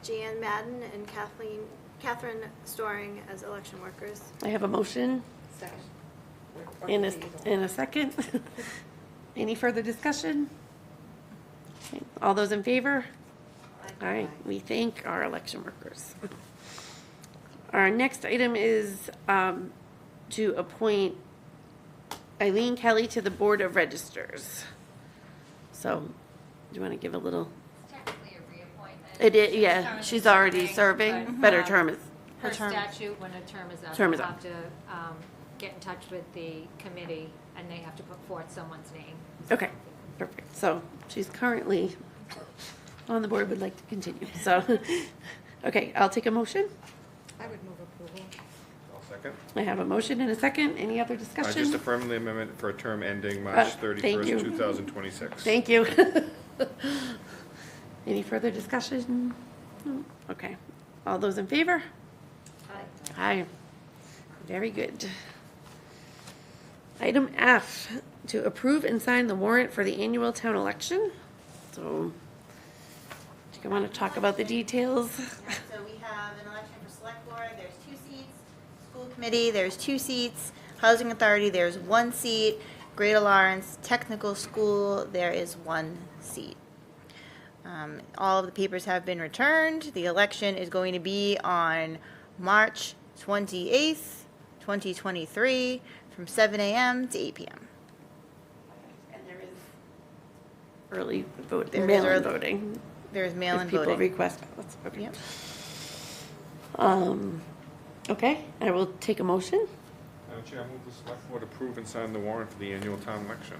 Jan Madden and Catherine Storing as election workers. I have a motion. And a second. Any further discussion? Okay, all those in favor? All right, we thank our election workers. Our next item is to appoint Eileen Kelly to the Board of Registers. So, do you want to give a little? Technically a reappointment. It is, yeah, she's already serving, but her term is, Per term. statute, when a term is up, Term you is up. have to get in touch with the committee, and they have to put forth someone's name. okay, perfect. So, she's currently on the board, would like to continue, so, okay, I'll take a motion. I would move approval. I'll second. I have a motion and a second. Any other Just discussion? affirm the amendment for a term ending March thank you. 31st, 2026. Thank you. Any further discussion? No? Okay. All those in favor? Aye. Very good. Item F, to approve and sign the warrant for the annual town election. So, do you want to talk about the details? Yeah, so we have an election for select board, there's 2 seats. School committee, there's 2 seats. Housing authority, there's 1 seat. Greater Lawrence Technical School, there is 1 seat. All of the papers have been returned. The election is going to be on March 28th, 2023, from 7 a.m. to 8 p.m. And there is early vote, There is mail-in early- voting. There's If mail-in people voting. request ballots. Okay. Yep. Okay, I will take a motion. Madam Chair, I move the select board approve and sign the warrant for the annual town election.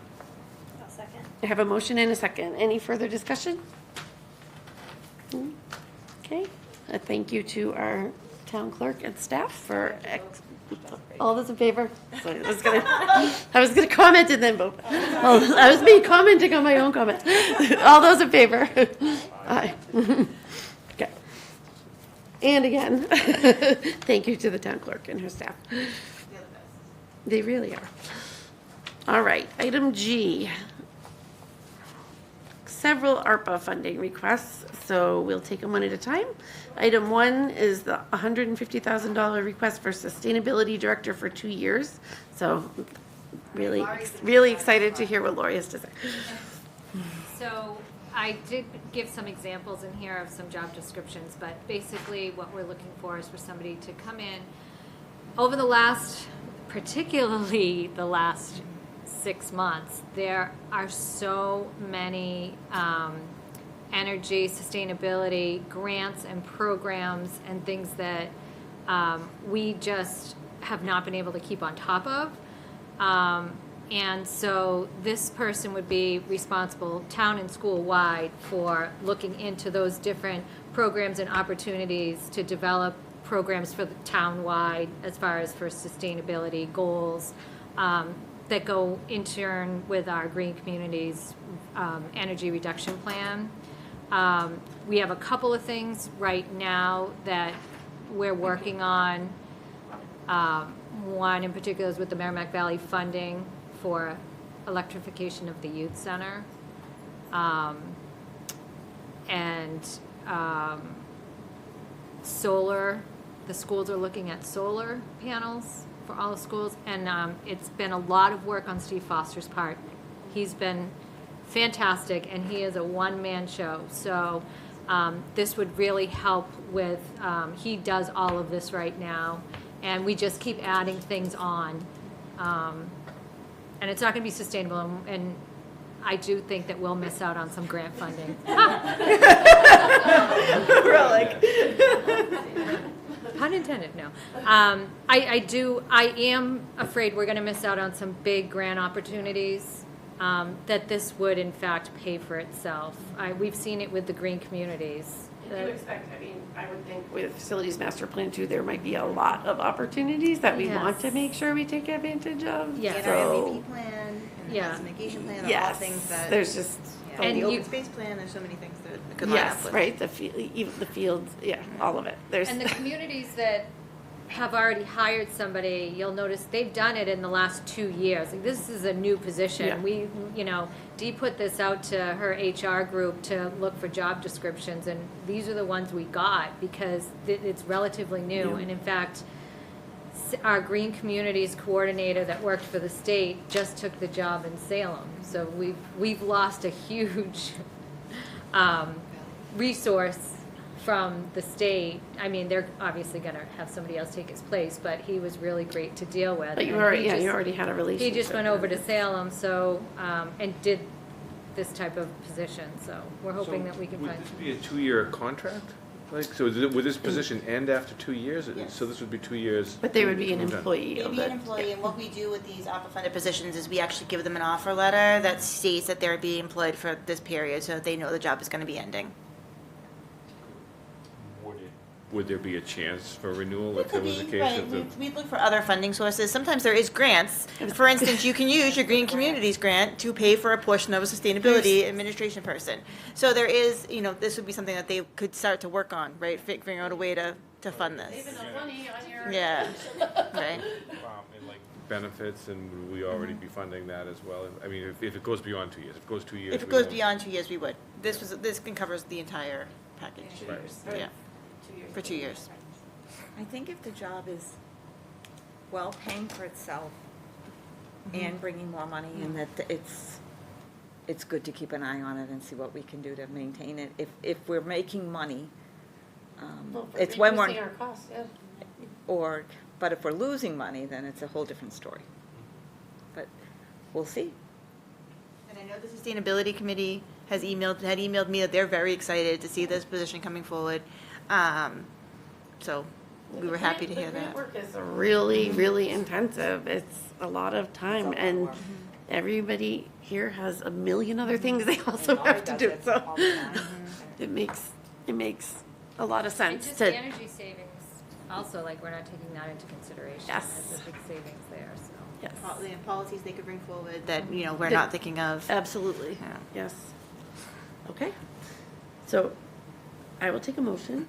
I'll second. I have a motion and a second. Any further discussion? Okay, a thank you to our town clerk and staff for, all those in favor? Sorry, I was gonna comment and then vote. Oh, I was commenting on my own comment. All those in favor? Aye. Okay. And again, thank you to the town clerk and her staff. They really are. All right, item G. Several ARPA funding requests, so we'll take them one at a time. Item 1 is the $150,000 request for sustainability director for 2 years. So really excited to hear what Lori has to say. So I did give some examples in here of some job descriptions, but basically what we're looking for is for somebody to come in over the last, particularly the last 6 months, there are so many energy sustainability grants and programs and things that we just have not been able to keep on top of. And so this person would be responsible, town and school-wide, for looking into those different programs and opportunities to develop programs for the town-wide as far as for sustainability goals that go in turn with our green communities energy reduction plan. We have a couple of things right now that we're working on. One in particular is with the Merrimack Valley funding for electrification of the youth center. Solar, the schools are looking at solar panels for all the schools, and it's been a lot of work on Steve Foster's part. He's been fantastic, and he is a one-man show. So this would really help with, he does all of this right now, and we just keep adding things on. And it's not going to be sustainable, and I do think that we'll miss out on some grant funding. Pun intended, no. I am afraid we're going to miss out on some big grant opportunities, that this would in fact pay for itself. We've seen it with the green communities. I do expect, I would think with facilities master plan too, there might be a lot of opportunities that we want to Yes. make sure we take advantage of. Yes. And So, our MVP plan, and the Yeah. housing mitigation plan, all yes, things that. there's just, Yeah. And And the you- open space plan, there's so many things that it could line up yes, with. right, even the fields, yeah, all of it. There's. And the communities that have already hired somebody, you'll notice they've done it in the last 2 years. Like, this is a new position. Yeah. Dee put this out to her HR group to look for job descriptions, and these are the ones we got because it's relatively new. Yeah. And in fact, our Green Communities coordinator that worked for the state just took the job in Salem. So we've lost a huge resource from the state. I mean, they're obviously gonna have somebody else take his place, but he was really great to deal with. But you And already, he yeah, you just- already had a relationship. He just went over to Salem, so, and did this type of position, so we're hoping that we can Would find. this be a 2-year contract? Like, so would this position end after 2 years? Yes. So this would be 2 years? But they would be an Okay. employee They'd of be an it. employee, and what we do with these ARPA-funded positions is we actually give them an offer letter that states that they're being employed for this period, so that they know the job is gonna be ending. Would there be a chance for renewal It if there could was a be, case right, of the? we look for other funding sources. Sometimes there is grants. For instance, you can use your Green Communities grant to pay for a portion of a sustainability administration person. So there is, this would be something that they could start to work on, right, figuring out a way to fund this. Yeah, right. And like benefits, and would we already be funding that as well? I mean, if it goes beyond 2 years, if it goes 2 years. If it we goes won't- beyond 2 years, we would. This covers the entire package. Yeah, for 2 years. I think if the job is well paying for itself and bringing more money in, that it's good to keep an eye on it and see what we can do to maintain it. If we're making money, it's when we're, Reducing our costs, yeah. but if we're losing money, then it's a whole different story. But we'll see. And I know the Sustainability Committee had emailed me that they're very excited to see this position coming forward. So we were happy to hear The grant that. work is really, really intensive. It's a lot of time, and everybody here has a million other things they also have to do, so it makes a lot of And sense just to, energy savings, also, like, we're not taking that into consideration. Yes. There's a big savings there, so. yes, Policies they could bring forward that, we're not thinking of. absolutely, Yeah. yes. Okay, so I will take a motion.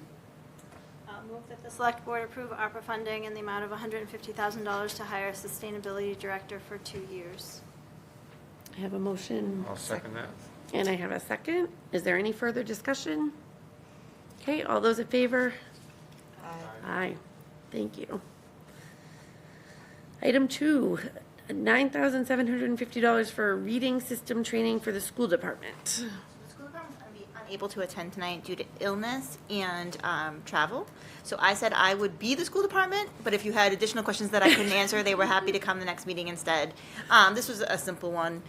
I'll move that the select board approve ARPA funding in the amount of $150,000 to hire a sustainability director for 2 years. I have a motion. I'll second that. And I have a second. Is there any further discussion? Okay, all those in favor? Aye. Thank you. Item 2, $9,750 for reading system training for the school department. The school department's going to be unable to attend tonight due to illness and travel. So I said I would be the school department, but if you had additional questions that I couldn't answer, they were happy to come the next meeting instead. This was a simple one.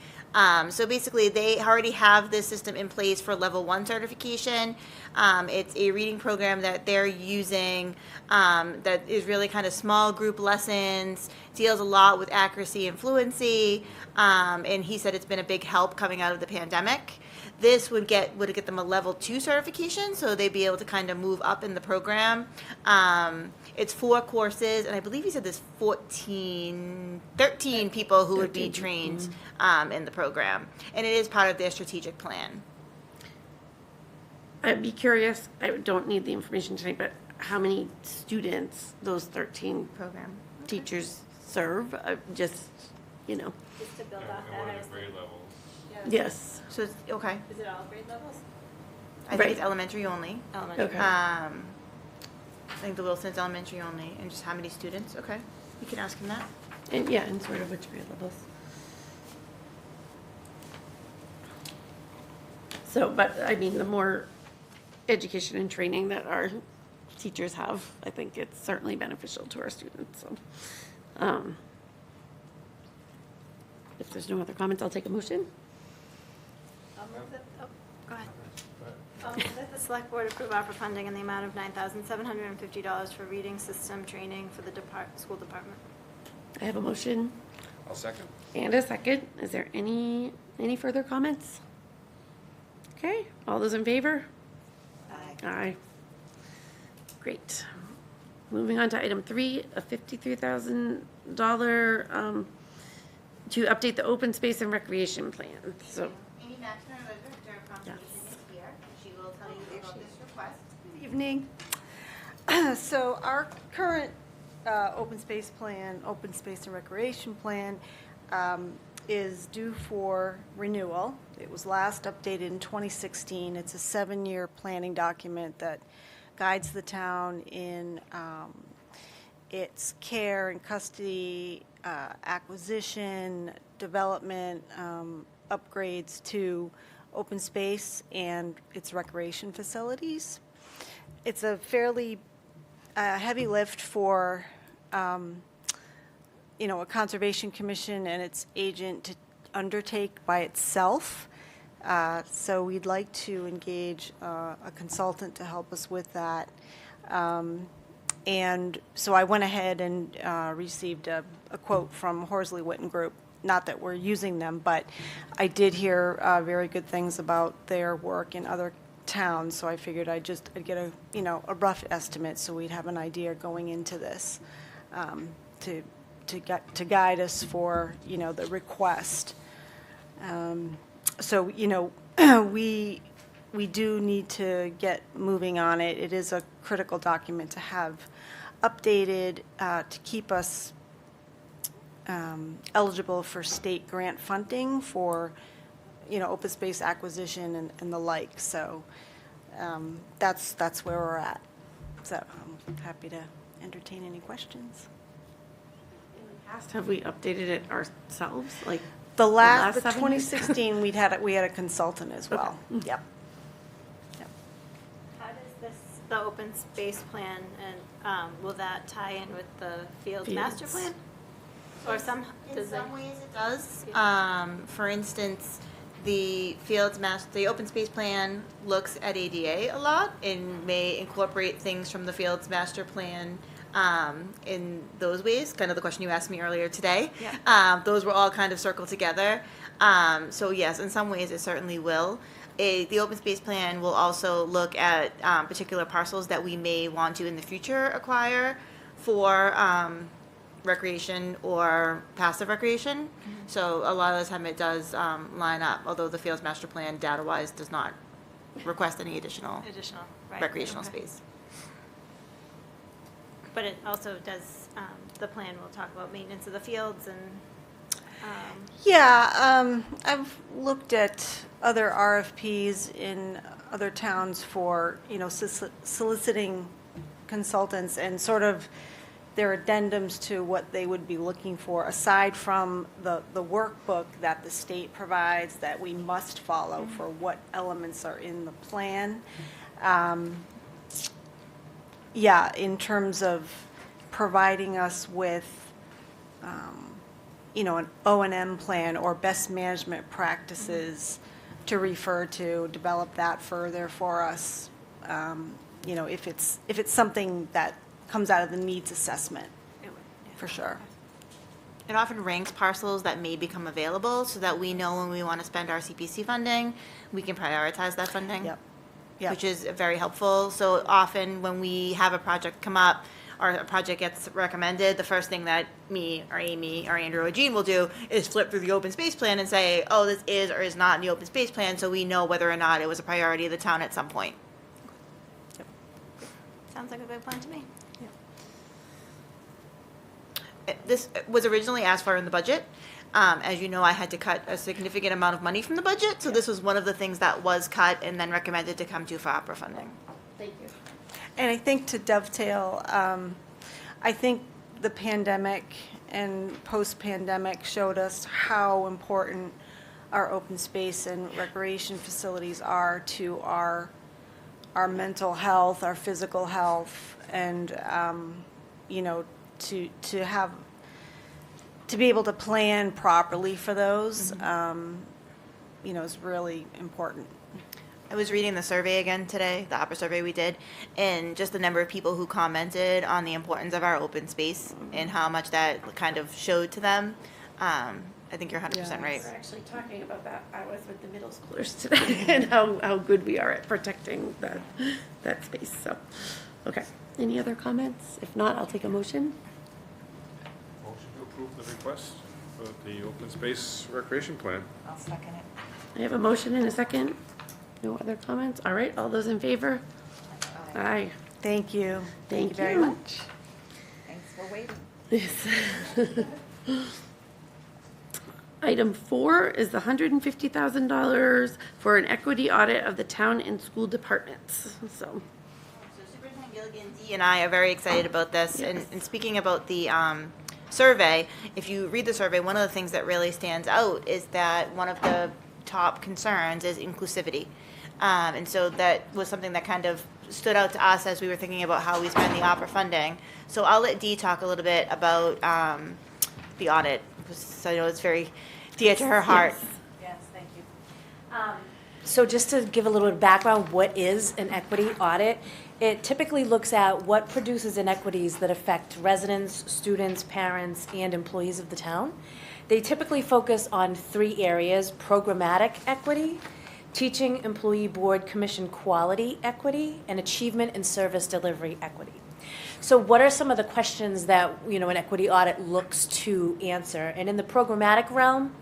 So basically, they already have this system in place for level 1 certification. It's a reading program that they're using that is really kind of small group lessons, deals a lot with accuracy and fluency, and he said it's been a big help coming out of the pandemic. This would get them a level 2 certification, so they'd be able to kind of move up in the program. It's 4 courses, and I believe he said there's 13 people who would be trained in the program, and it is part of their strategic plan. I'd be curious, I don't need the information tonight, but how many students those 13 Program. teachers serve? Just, Just to build off that, I was grade levels. yes. So it's, okay. Is it all grade levels? I think Right. it's elementary only. Elementary. Okay. I think the Wilson's elementary only, and just how many students? Okay, you can ask him that. And yeah, and sort of which grade levels. So, but I mean, the more education and training that our teachers have, I think it's certainly beneficial to our students, so. If there's no other comments, I'll take a motion. I'll move that, go ahead. I'll move that the select board approve ARPA funding in the amount of $9,750 for reading system training for the school department. I have a motion I'll second. and a second. Is there any further comments? Okay, all those in favor? Aye. Great. Moving on to item 3, a $53,000 to update the open space and recreation plan. So, Amy Maxner, the director of conservation, is here. She will tell you about this request. Good evening. So our current open space plan, open space and recreation plan, is due for renewal. It was last updated in 2016. It's a 7-year planning document that guides the town in its care and custody, acquisition, development, upgrades to open space and its recreation facilities. it's a fairly heavy lift for, a conservation commission and its agent to undertake by itself. So we'd like to engage a consultant to help us with that. And so I went ahead and received a quote from Horsley Witten Group. Not that we're using them, but I did hear very good things about their work in other towns, so I figured I'd get a rough estimate so we'd have an idea going into this to guide us for, the request. So, we do need to get moving on it. It is a critical document to have updated to keep us eligible for state grant funding for, open space acquisition and the like. So that's where we're at. So I'm happy to entertain any questions. In the past, have we updated it ourselves? Like The last the 7 years? 2016, we had a consultant as well. Yep. How does the open space plan, and will that tie in with the Fields master plan? Or some, In does it? some ways it does. For instance, the the open space plan looks at ADA a lot and may incorporate things from the Fields master plan in those ways, kind of the question you asked me earlier today. Yeah. Those were all kind of circled together. So yes, in some ways it certainly will. The open space plan will also look at particular parcels that we may want to in the future acquire for recreation or passive recreation. So a lot of the time it does line up, although the Fields master plan data-wise does not request any additional Right. recreational Okay. space. But it also does, the plan will talk about maintenance of the fields and, Yeah, I've looked at other RFPs in other towns for, soliciting consultants and sort of their addendums to what they would be looking for, aside from the workbook that the state provides that we must follow for what elements are in the plan. Yeah, in terms of providing us with, an O&M plan or best management practices to refer to, develop that further for us, if it's something that comes out of the needs assessment, it would, yeah. for sure. It often ranks parcels that may become available so that we know when we want to spend our CPC funding, we can prioritize that funding. Yep. Yep. Which is very helpful. So often when we have a project come up or a project gets recommended, the first thing that me or Amy or Andrew or Jean will do is flip through the open space plan and say, oh, this is or is not in the open space plan, so we know whether or not it was a priority of the town at some point. Sounds like a good plan to me. This was originally asked for in the budget. As you know, I had to cut a significant amount of money from the budget, so this was one of the things that was cut and then recommended to come to for opera funding. Thank you. And I think to dovetail, I think the pandemic and post-pandemic showed us how important our open space and recreation facilities are to our mental health, our physical health, and, to be able to plan properly for those, is really important. I was reading the survey again today, the opera survey we did, and just the number of people who commented on the importance of our open space and how much that kind of showed to them. I think you're 100% right. We're actually talking about that. I was with the middle schoolers today and how good we are at protecting that space. So, okay. Any other comments? If not, I'll take a motion. Motion to approve the request for the open space recreation plan. I'll second it. I have a motion and a second. No other comments? All right, all those in favor? Aye. Thank you. Thank you very you. much. Thanks for waiting. Yes. Item 4 is the $150,000 for an equity audit of the town and school departments. So, So Superintendent Gilligan, Dee, and I are very excited about this. Yes. And speaking about the survey, if you read the survey, one of the things that really stands out is that one of the top concerns is inclusivity. And so that was something that kind of stood out to us as we were thinking about how we spend the opera funding. So I'll let Dee talk a little bit about the audit, because I know it's very dear to her heart. Yes, thank you. So just to give a little bit of background, what is an equity audit? It typically looks at what produces inequities that affect residents, students, parents, and employees of the town. They typically focus on 3 areas: programmatic equity, teaching employee board commission quality equity, and achievement and service delivery equity. So what are some of the questions that, an equity audit looks to answer? And in the programmatic realm,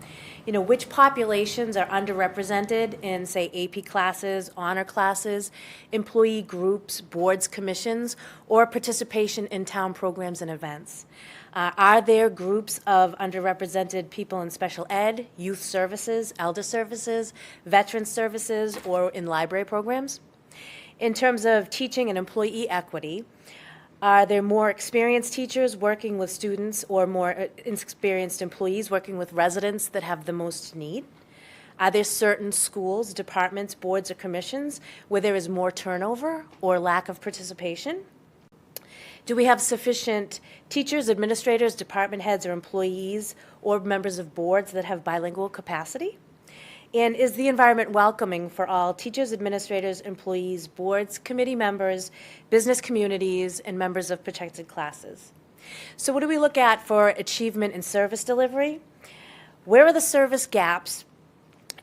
which populations are underrepresented in, say, AP classes, honor classes, employee groups, boards, commissions, or participation in town programs and events? Are there groups of underrepresented people in special ed, youth services, elder services, veteran services, or in library programs? In terms of teaching and employee equity, are there more experienced teachers working with students or more experienced employees working with residents that have the most need? Are there certain schools, departments, boards, or commissions where there is more turnover or lack of participation? Do we have sufficient teachers, administrators, department heads, or employees, or members of boards that have bilingual capacity? And is the environment welcoming for all teachers, administrators, employees, boards, committee members, business communities, and members of protected classes? So what do we look at for achievement and service delivery? Where are the service gaps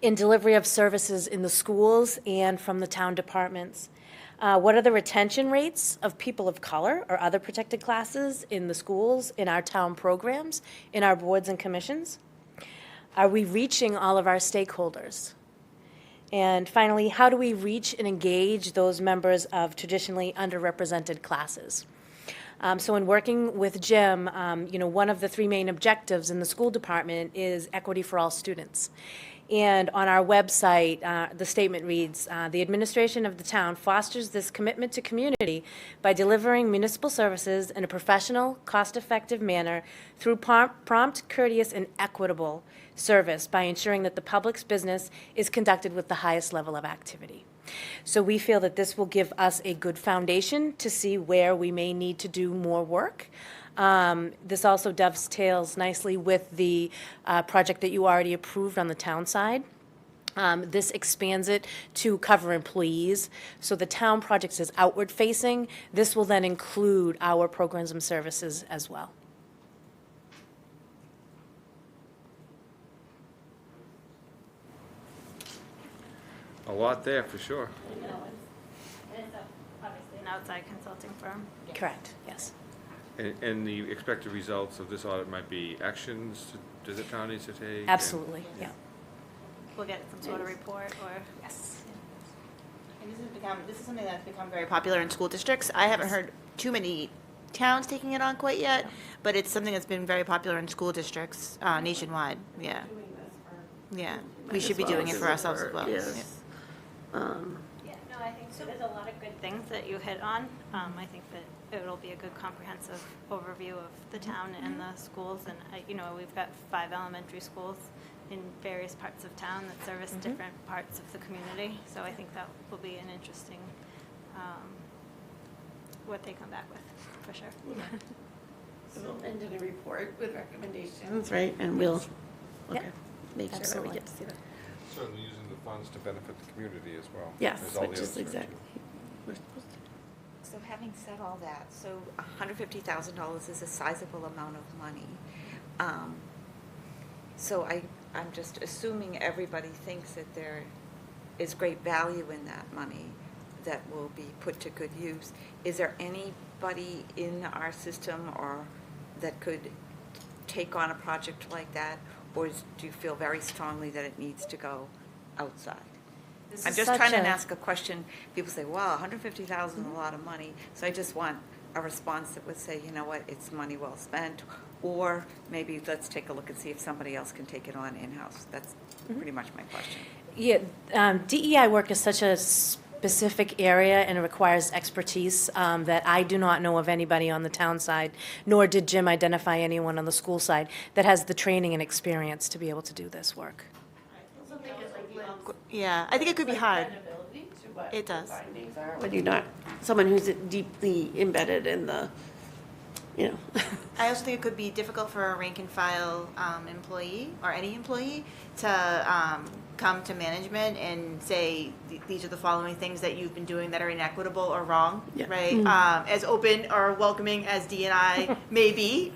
in delivery of services in the schools and from the town departments? What are the retention rates of people of color or other protected classes in the schools, in our town programs, in our boards and commissions? Are we reaching all of our stakeholders? And finally, how do we reach and engage those members of traditionally underrepresented classes? So in working with Jim, one of the 3 main objectives in the school department is equity for all students. And on our website, the statement reads, the administration of the town fosters this commitment to community by delivering municipal services in a professional, cost-effective manner through prompt, courteous, and equitable service by ensuring that the public's business is conducted with the highest level of activity. So we feel that this will give us a good foundation to see where we may need to do more work. This also dovetails nicely with the project that you already approved on the town side. This expands it to cover employees. So the town project is outward facing. This will then include our programs and services as well. A lot there, for sure. It's obviously an outside consulting firm. Correct, yes. And the expected results of this audit might be actions does the town needs to take? Absolutely, yeah. We'll get some sort of report or. Yes. And this is something that's become very popular in school districts. I haven't heard too many towns taking it on quite yet, but it's something that's been very popular in school districts nationwide, yeah. Yeah, we should be doing it for ourselves as well. Yes. Yeah, no, I think so. There's a lot of good things that you hit on. I think that it'll be a good comprehensive overview of the town and the schools. And, we've got 5 elementary schools in various parts of town that service different parts of the community. So I think that will be an interesting, what they come back with, for sure. We'll end in a report with recommendations, right? And we'll make sure that we get to see that. Certainly using the funds to benefit the community as well. Yes, as all the which other is things exactly. do. We're supposed to. So having said all that, so $150,000 is a sizable amount of money. So I'm just assuming everybody thinks that there is great value in that money that will be put to good use. Is there anybody in our system or that could take on a project like that? Or do you feel very strongly that it needs to go outside? I'm just trying to ask a question. People say, wow, $150,000 is a lot of money. So I just want a response that would say, you know what, it's money well spent. Or maybe let's take a look and see if somebody else can take it on in-house. That's pretty much my question. Yeah, DEI work is such a specific area and it requires expertise that I do not know of anybody on the town side, nor did Jim identify anyone on the school side that has the training and experience to be able to do this work. Yeah, I think it could be hard. what It the does. findings are, when you're not someone who's deeply embedded in the, you know. I also think it could be difficult for a rank and file employee or any employee to come to management and say, these are the following things that you've been doing that are inequitable or wrong, Yeah. right? As open or welcoming as D&I may be.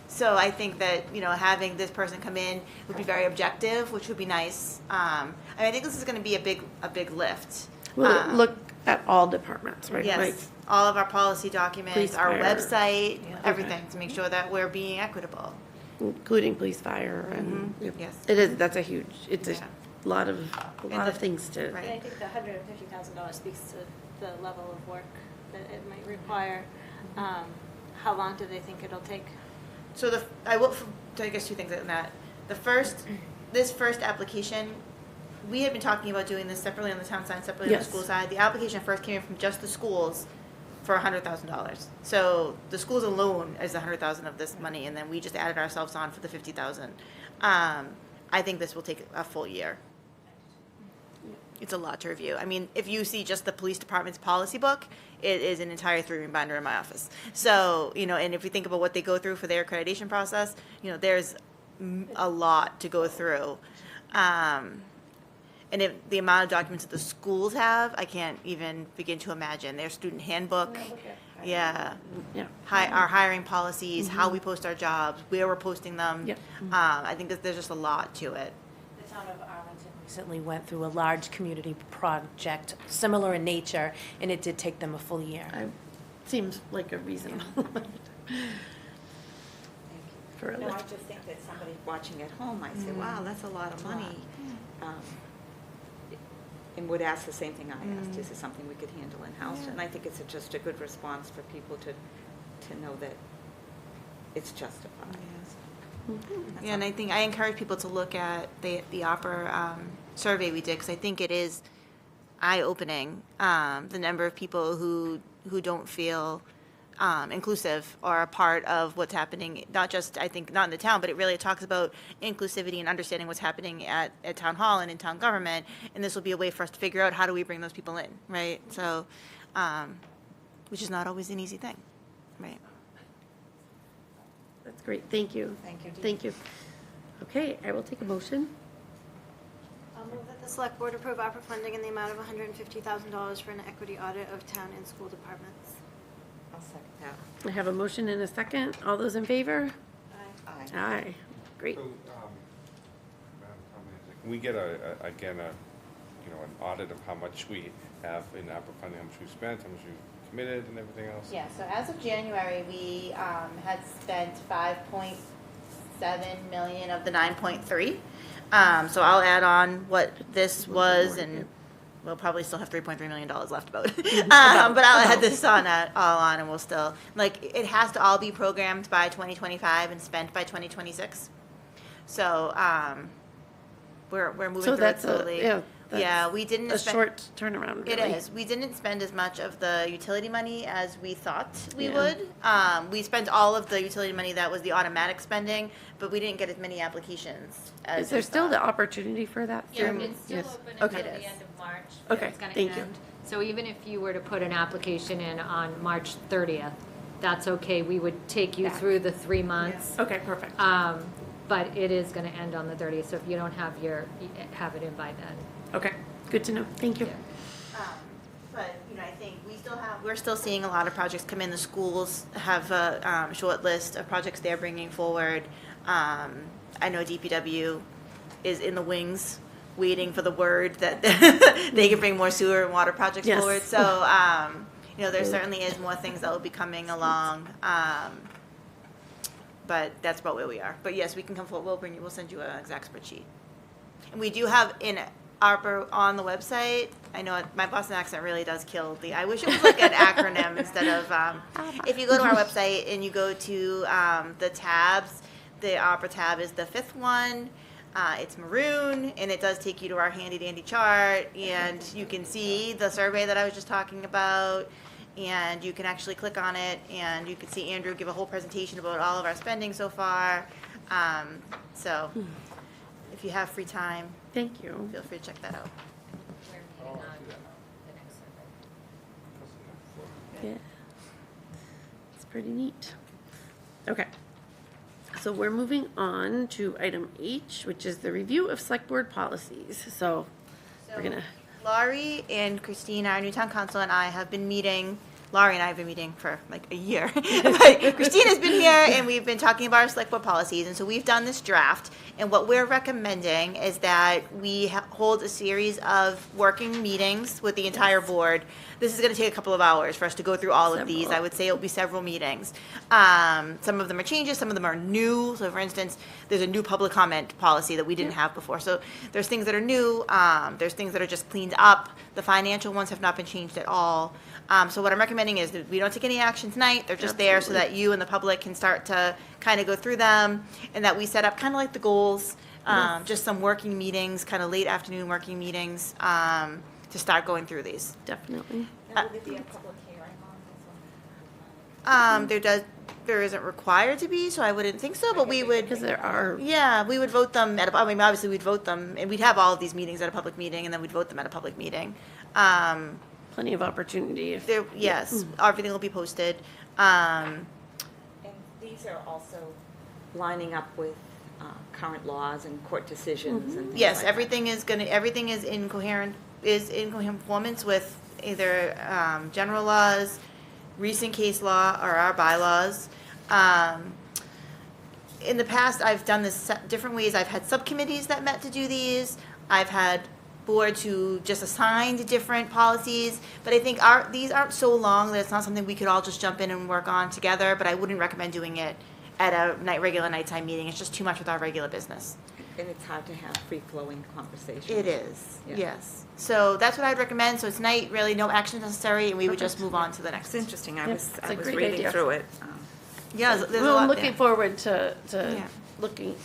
So I think that, having this person come in would be very objective, which would be nice. I think this is going to be a big lift. Well, look at all departments, right? Yes, Like, all of our policy documents, Police, our fire. website, Yeah. everything, to make sure that we're being equitable. including police, fire, and. Yep. Yes. It is, that's a huge, it's a Yeah. lot of the- things to. Right. And I think the $150,000 speaks to the level of work that it might require. How long do they think it'll take? So I guess two things on that. This first application, we had been talking about doing this separately on the town side, separately on the Yes. school side. The application first came in from just the schools for $100,000. So the schools alone is $100,000 of this money, and then we just added ourselves on for the $50,000. I think this will take a full year. It's a lot to review. I mean, if you see just the police department's policy book, it is an entire 3-room binder in my office. So, and if you think about what they go through for their accreditation process, there's a lot to go through. And if the amount of documents that the schools have, I can't even begin to imagine. Their student handbook, yeah, Yeah. our hiring policies, how we post our jobs, where we're posting them. Yep. I think that there's just a lot to it. The town of Arlington recently went through a large community project, similar in nature, and it did take them a full year. Seems like a reasonable. For a No, I lift. just think that somebody watching at home might say, wow, that's a lot of money. And would ask the same thing I asked, is it something we could handle in-house? And I think it's just a good response for people to know that it's justified. Yeah, and I think I encourage people to look at the Opera survey we did, because I think it is eye-opening, the number of people who don't feel inclusive or a part of what's happening, not just, I think, not in the town, but it talks about inclusivity and understanding what's happening at town hall and in town government, and this will be a way for us to figure out how do we bring those people in, right? So, which is not always an easy thing, right? That's great, thank you. Thank you, Dee. Thank you. Okay, I will take a motion. I'll move that the select board approve opera funding in the amount of $150,000 for an equity audit of town and school departments. I'll second that. I have a motion and a second. All those in favor? Aye. Aye. Great. So, Madam Town Manager, can we get an audit of how much we have in APRA funding, how much we've spent, how much we've committed and everything else? Yeah, so as of January, we had spent 5.7 million of the 9.3. So I'll add on what this was, and we'll probably still have $3.3 million left about. But I'll add this all on, and we'll still, it has to all be programmed by 2025 and spent by 2026. So we're moving So through it that's slowly. Yeah, we didn't a spend. short turnaround, It really. is. We didn't spend as much of the utility money as we thought we Yeah. would. We spent all of the utility money that was the automatic spending, but we didn't get as many applications as Is there we still the thought. opportunity for that? Yeah, through- it's still yes. open Okay. until It the is. end of March. Okay, It's gonna thank you. end. So even if you were to put an application in on March 30th, that's okay. We would take you through the 3 months. Okay, perfect. But it is gonna end on the 30th, so if you don't have have it in by then. Okay, good to know. Thank you. But, I think we're still seeing a lot of projects come in. The schools have a short list of projects they're bringing forward. I know DPW is in the wings, waiting for the word that they can bring more sewer and water projects Yes. forward. So, there certainly is more things that will be coming along. But that's about where we are. But yes, we can come forward. We'll send you an exact spreadsheet. And we do have in ARPA on the website. I know my Boston accent really does kill I wish it was like an acronym instead of, if you go to our website and you go to the tabs, the ARPA tab is the 5th one. It's maroon, and it does take you to our handy dandy chart, and you can see the survey that I was just talking about, and you can actually click on it, and you can see Andrew give a whole presentation about all of our spending so far. So if you have free time, Thank you. feel free to check that out. We're meeting on Yeah. It's pretty neat. Okay. So we're moving on to item H, which is the review of select board policies. So we're gonna, Laurie and Christine, our new town council, and I have been meeting. Laurie and I have been meeting for like a year. But Christine has been here, and we've been talking about our select board policies. And so we've done this draft. And what we're recommending is that we hold a series of working meetings with the entire board. This is going to take a couple of hours for us to go through all of these. I would say it'll be several meetings. Some of them are changes, some of them are new. So for instance, there's a new public comment policy that we didn't have before. So there's things that are new, there's things that are just cleaned up. The financial ones have not been changed at all. So what I'm recommending is that we don't take any action tonight. They're just there so that you and the public can start to kind of go through them, and that we set up kind of like the goals, just some working meetings, kind of late afternoon working meetings, to start going through these. definitely. There isn't required to be, so I wouldn't think so, but we would. Because there are, Yeah, we would vote them at, I mean, obviously we'd vote them, and we'd have all of these meetings at a public meeting, and then we'd vote them at a public meeting. plenty of opportunity if. There, yes, everything will be posted. And these are also lining up with current laws and court decisions and things Yes, like that. everything is in conformance with either general laws, recent case law, or our bylaws. In the past, I've done this different ways. I've had subcommittees that met to do these. I've had boards who just assigned different policies. But I think these aren't so long that it's not something we could all just jump in and work on together. But I wouldn't recommend doing it at a regular nighttime meeting. It's just too much with our regular business. And it's hard to have free-flowing conversations. It is, Yeah. yes. So that's what I'd recommend. So tonight, really no action necessary, and we would just move on to the It's next. interesting. I Yep, was it's a great reading idea. through it. Yeah, there's a Well, I'm lot looking there. forward to Yeah. looking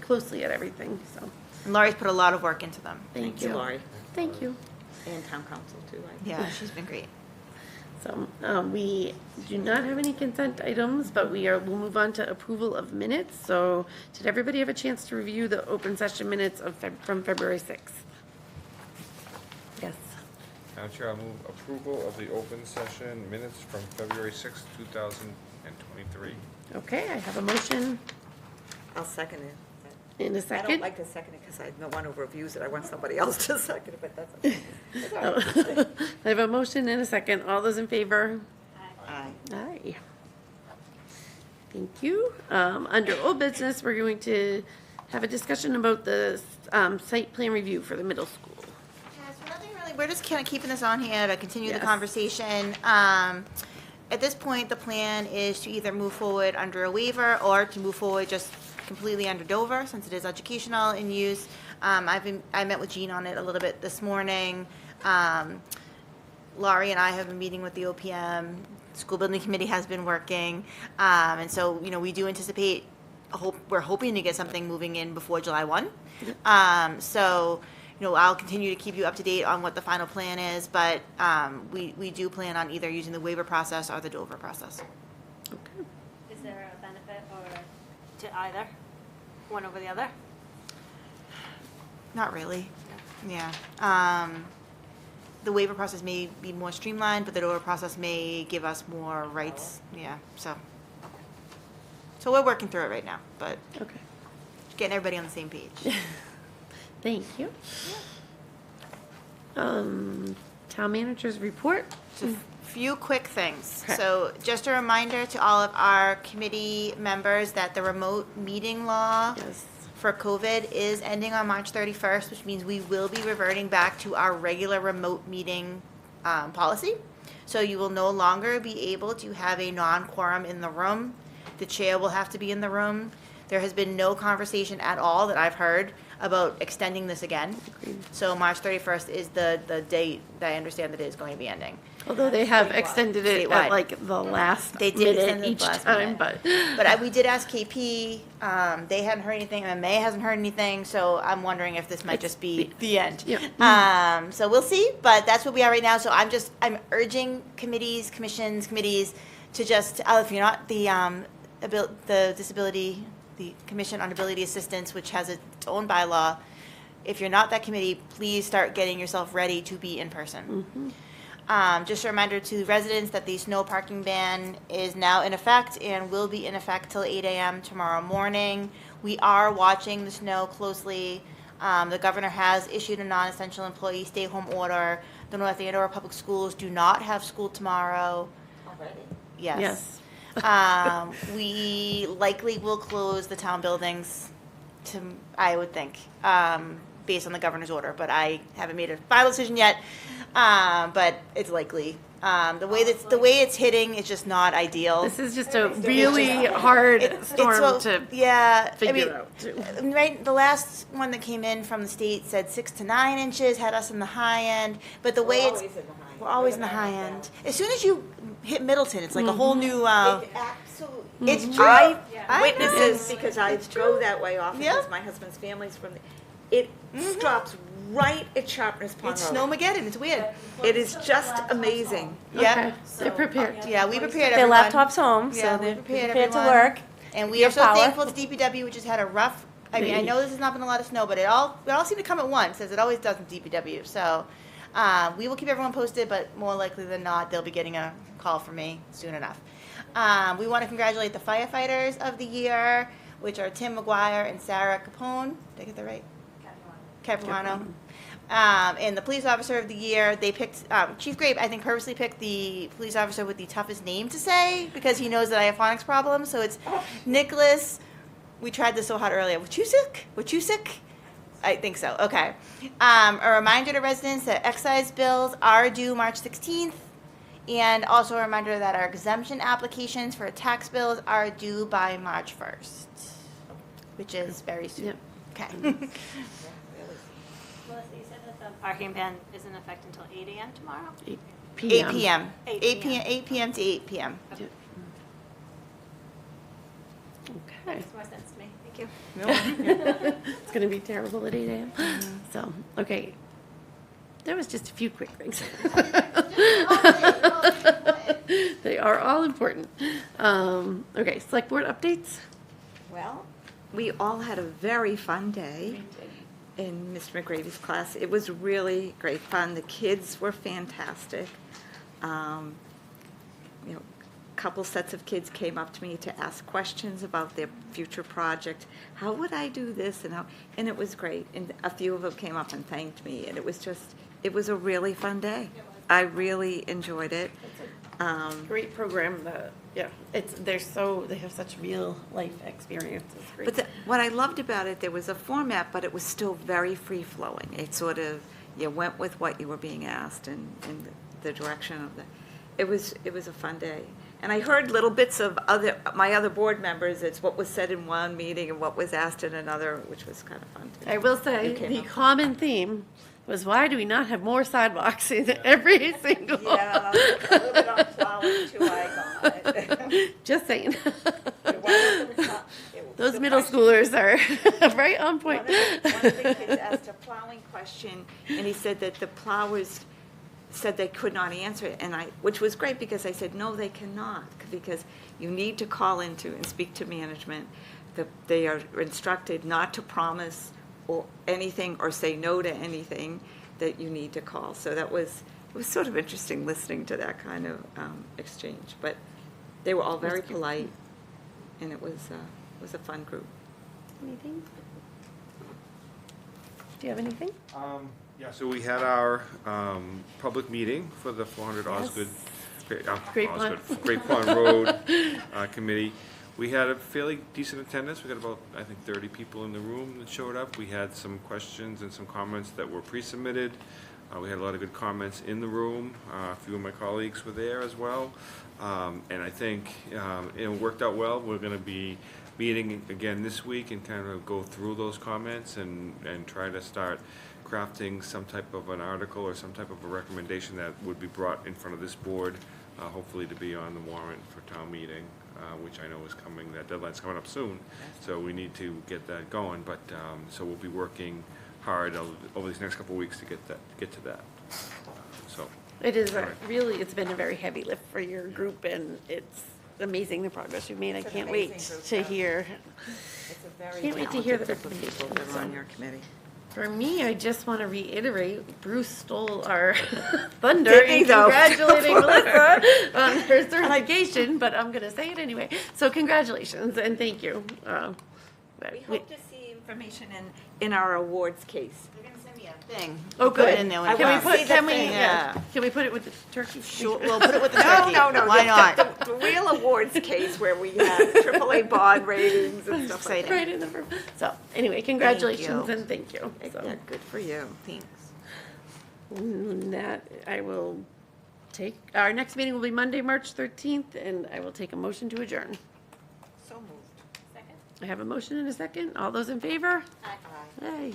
closely at everything, so, And Laurie's put a lot of work into them. thank you, you. Laurie, Thank you. and town council too. Yeah, she's been great. So, we do not have any consent items, but we'll move on to approval of minutes. So, did everybody have a chance to review the open session minutes from February 6th? Yes. Madam Chair, I'll move approval of the open session minutes from February 6th, 2023. Okay, I have a motion I'll second it. in a I second. don't like to second it because I'm the one who reviews it. I want somebody else to second it, but that's okay. That's all right. I have a motion and a second. All those in favor? Aye. Aye. Thank you. Under old business, we're going to have a discussion about the site plan review for the middle school. Yeah, so nothing really, we're just kind of keeping this on here to continue the Yes. conversation. At this point, the plan is to either move forward under a waiver or to move forward just completely under Dover, since it is educational in use. I met with Jean on it a little bit this morning. Laurie and I have been meeting with the OPM. School building committee has been working. And so, we do anticipate, we're hoping to get something moving in before July 1. So, I'll continue to keep you up to date on what the final plan is, but we do plan on either using the waiver process or the Dover process. Okay. Is there a benefit or to either, one over the other? Not really. Yeah. The waiver process may be more streamlined, but the Dover process may give us more rights. Yeah, so we're working through it right now, but Okay. getting everybody on the same page. Thank you. Town manager's report. Just a few quick things. Okay. So just a reminder to all of our committee members that the remote meeting law Yes. for COVID is ending on March 31st, which means we will be reverting back to our regular remote meeting policy. So you will no longer be able to have a non-quorum in the room. The chair will have to be in the room. There has been no conversation at all that I've heard about extending this again. Agreed. So March 31st is the date that I understand that it is going to be ending. Although they have extended it Statewide. at like the last They did minute extend it each last time, minute. but. But we did ask KP, they hadn't heard anything, and May hasn't heard anything, so I'm wondering if this might just be the end. Yep. So we'll see, but that's where we are right now, so I'm urging committees, commissions, committees to just, if you're not the disability, the Commission on Ability Assistance, which has its own bylaw, if you're not that committee, please start getting yourself ready to be in person. Just a reminder to residents that the snow parking ban is now in effect and will be in effect till 8 a.m. tomorrow morning. We are watching the snow closely. The governor has issued a non-essential employee stay-home order. The North Andover Public Schools do not have school tomorrow. Already? Yes. We likely will close the town buildings I would think, based on the governor's order, but I haven't made a final decision yet. But it's likely. The way it's hitting is just not ideal. This is just a really hard storm to figure out, too. Right, the last one that came in from the state said 6 to 9 inches, had us in the high end, but the way it's, we're always in the high end. As soon as you hit Middleton, it's like a whole new, it's true. I I witness know. this because I go that way often, Yeah. because my husband's family's from, it stops right at Sharpness Pond It's Road. Snowmageddon, it's weird. It is just amazing. Yeah. They're prepared. Yeah, we prepared Their everyone. laptops home, Yeah, so we they're prepared prepared to everyone. work. And we Your are so power. thankful to DPW, which has had a rough, I mean, I know this has not been a lot of snow, but it all seemed to come at once, as it always does in DPW. So we will keep everyone posted, but more likely than not, they'll be getting a call from me soon enough. We want to congratulate the firefighters of the year, which are Tim McGuire and Sarah Capone. Did I get that right? Capuano. And the police officer of the year, they picked, Chief Grape, I think, purposely picked the police officer with the toughest name to say because he knows that I have phonics problems. So it's Nicholas, we tried this so hard earlier, Wachusik? I think so, okay. A reminder to residents that excise bills are due March 16th. And also a reminder that our exemption applications for tax bills are due by March 1st, which is very soon. Yep. Okay. Melissa, you said that the parking ban is in effect until 8 a.m. tomorrow? 8 8 p.m. p.m. 8 8 p.m. 8 p.m. to 8 p.m. Okay. Makes more sense to me. Thank you. It's going to be terrible at 8 a.m. So, okay. There was just a few quick things. They are all important. Okay, select board updates? Well, we all had a very fun day in Mr. McGrady's class. It was really great fun. The kids were fantastic. You know, a couple sets of kids came up to me to ask questions about their future project. How would I do this? And it was great. And a few of them came up and thanked me. And it was a really fun day. I really enjoyed it. Great program. They have such real life experience. It's great. But what I loved about it, there was a format, but it was still very free-flowing. It sort of, you went with what you were being asked and the direction of it was a fun day. And I heard little bits of my other board members. It's what was said in one meeting and what was asked in another, which was kind of fun too. I will say, You came the up with- common theme was, why do we not have more sidewalks in every single? Yeah, a little bit on plowing too, I got it. Just saying. Those Those middle schoolers are right on point. One of the kids asked a plowing question, and he said that the plowers said they could not answer it, which was great, because I said, no, they cannot, because you need to call into and speak to management. They are instructed not to promise or anything or say no to anything, that you need to call. So it was sort of interesting listening to that kind of exchange. But they were all very polite, and it was a fun group. Anything? Do you have anything? Yeah, so we had our public meeting for the 400 Osgood, Great Pond. Great Pond Road Committee. We had a fairly decent attendance. We got about, I think, 30 people in the room that showed up. We had some questions and some comments that were pre-submitted. We had a lot of good comments in the room. A few of my colleagues were there as well. And I think it worked out well. We're going to be meeting again this week and kind of go through those comments and try to start crafting some type of an article or some type of a recommendation that would be brought in front of this board, hopefully to be on the warrant for town meeting, which I know is coming. That deadline's coming up soon, so we need to get that going. But so we'll be working hard over these next couple of weeks to get to that. So It is all right. it's been a very heavy lift for your group, and it's amazing the progress you've made. I can't wait to hear. It's a very Can't wait to hear the talented group of people that are on recommendations. your committee. For me, I just want to reiterate, Bruce stole our thunder Did he, in though? congratulating Melissa on her certification, but I'm going to say it anyway. So congratulations and thank you. We hope to see information in our awards case. They're gonna send me a thing. Oh, Put it good. in there when it Can we comes. put, can we, Yeah. can we put it with the turkey? Sure, we'll put it with the No, turkey. no, no. Why not? The real awards case where we have AAA bond ratings and stuff like that. Right in the, so anyway, congratulations you. and thank you. So, Yeah, good for you. Thanks. that I will take, our next meeting will be Monday, March 13th, and I will take a motion to adjourn. So moved. I have a motion and a second. All those in favor? Aye. Aye.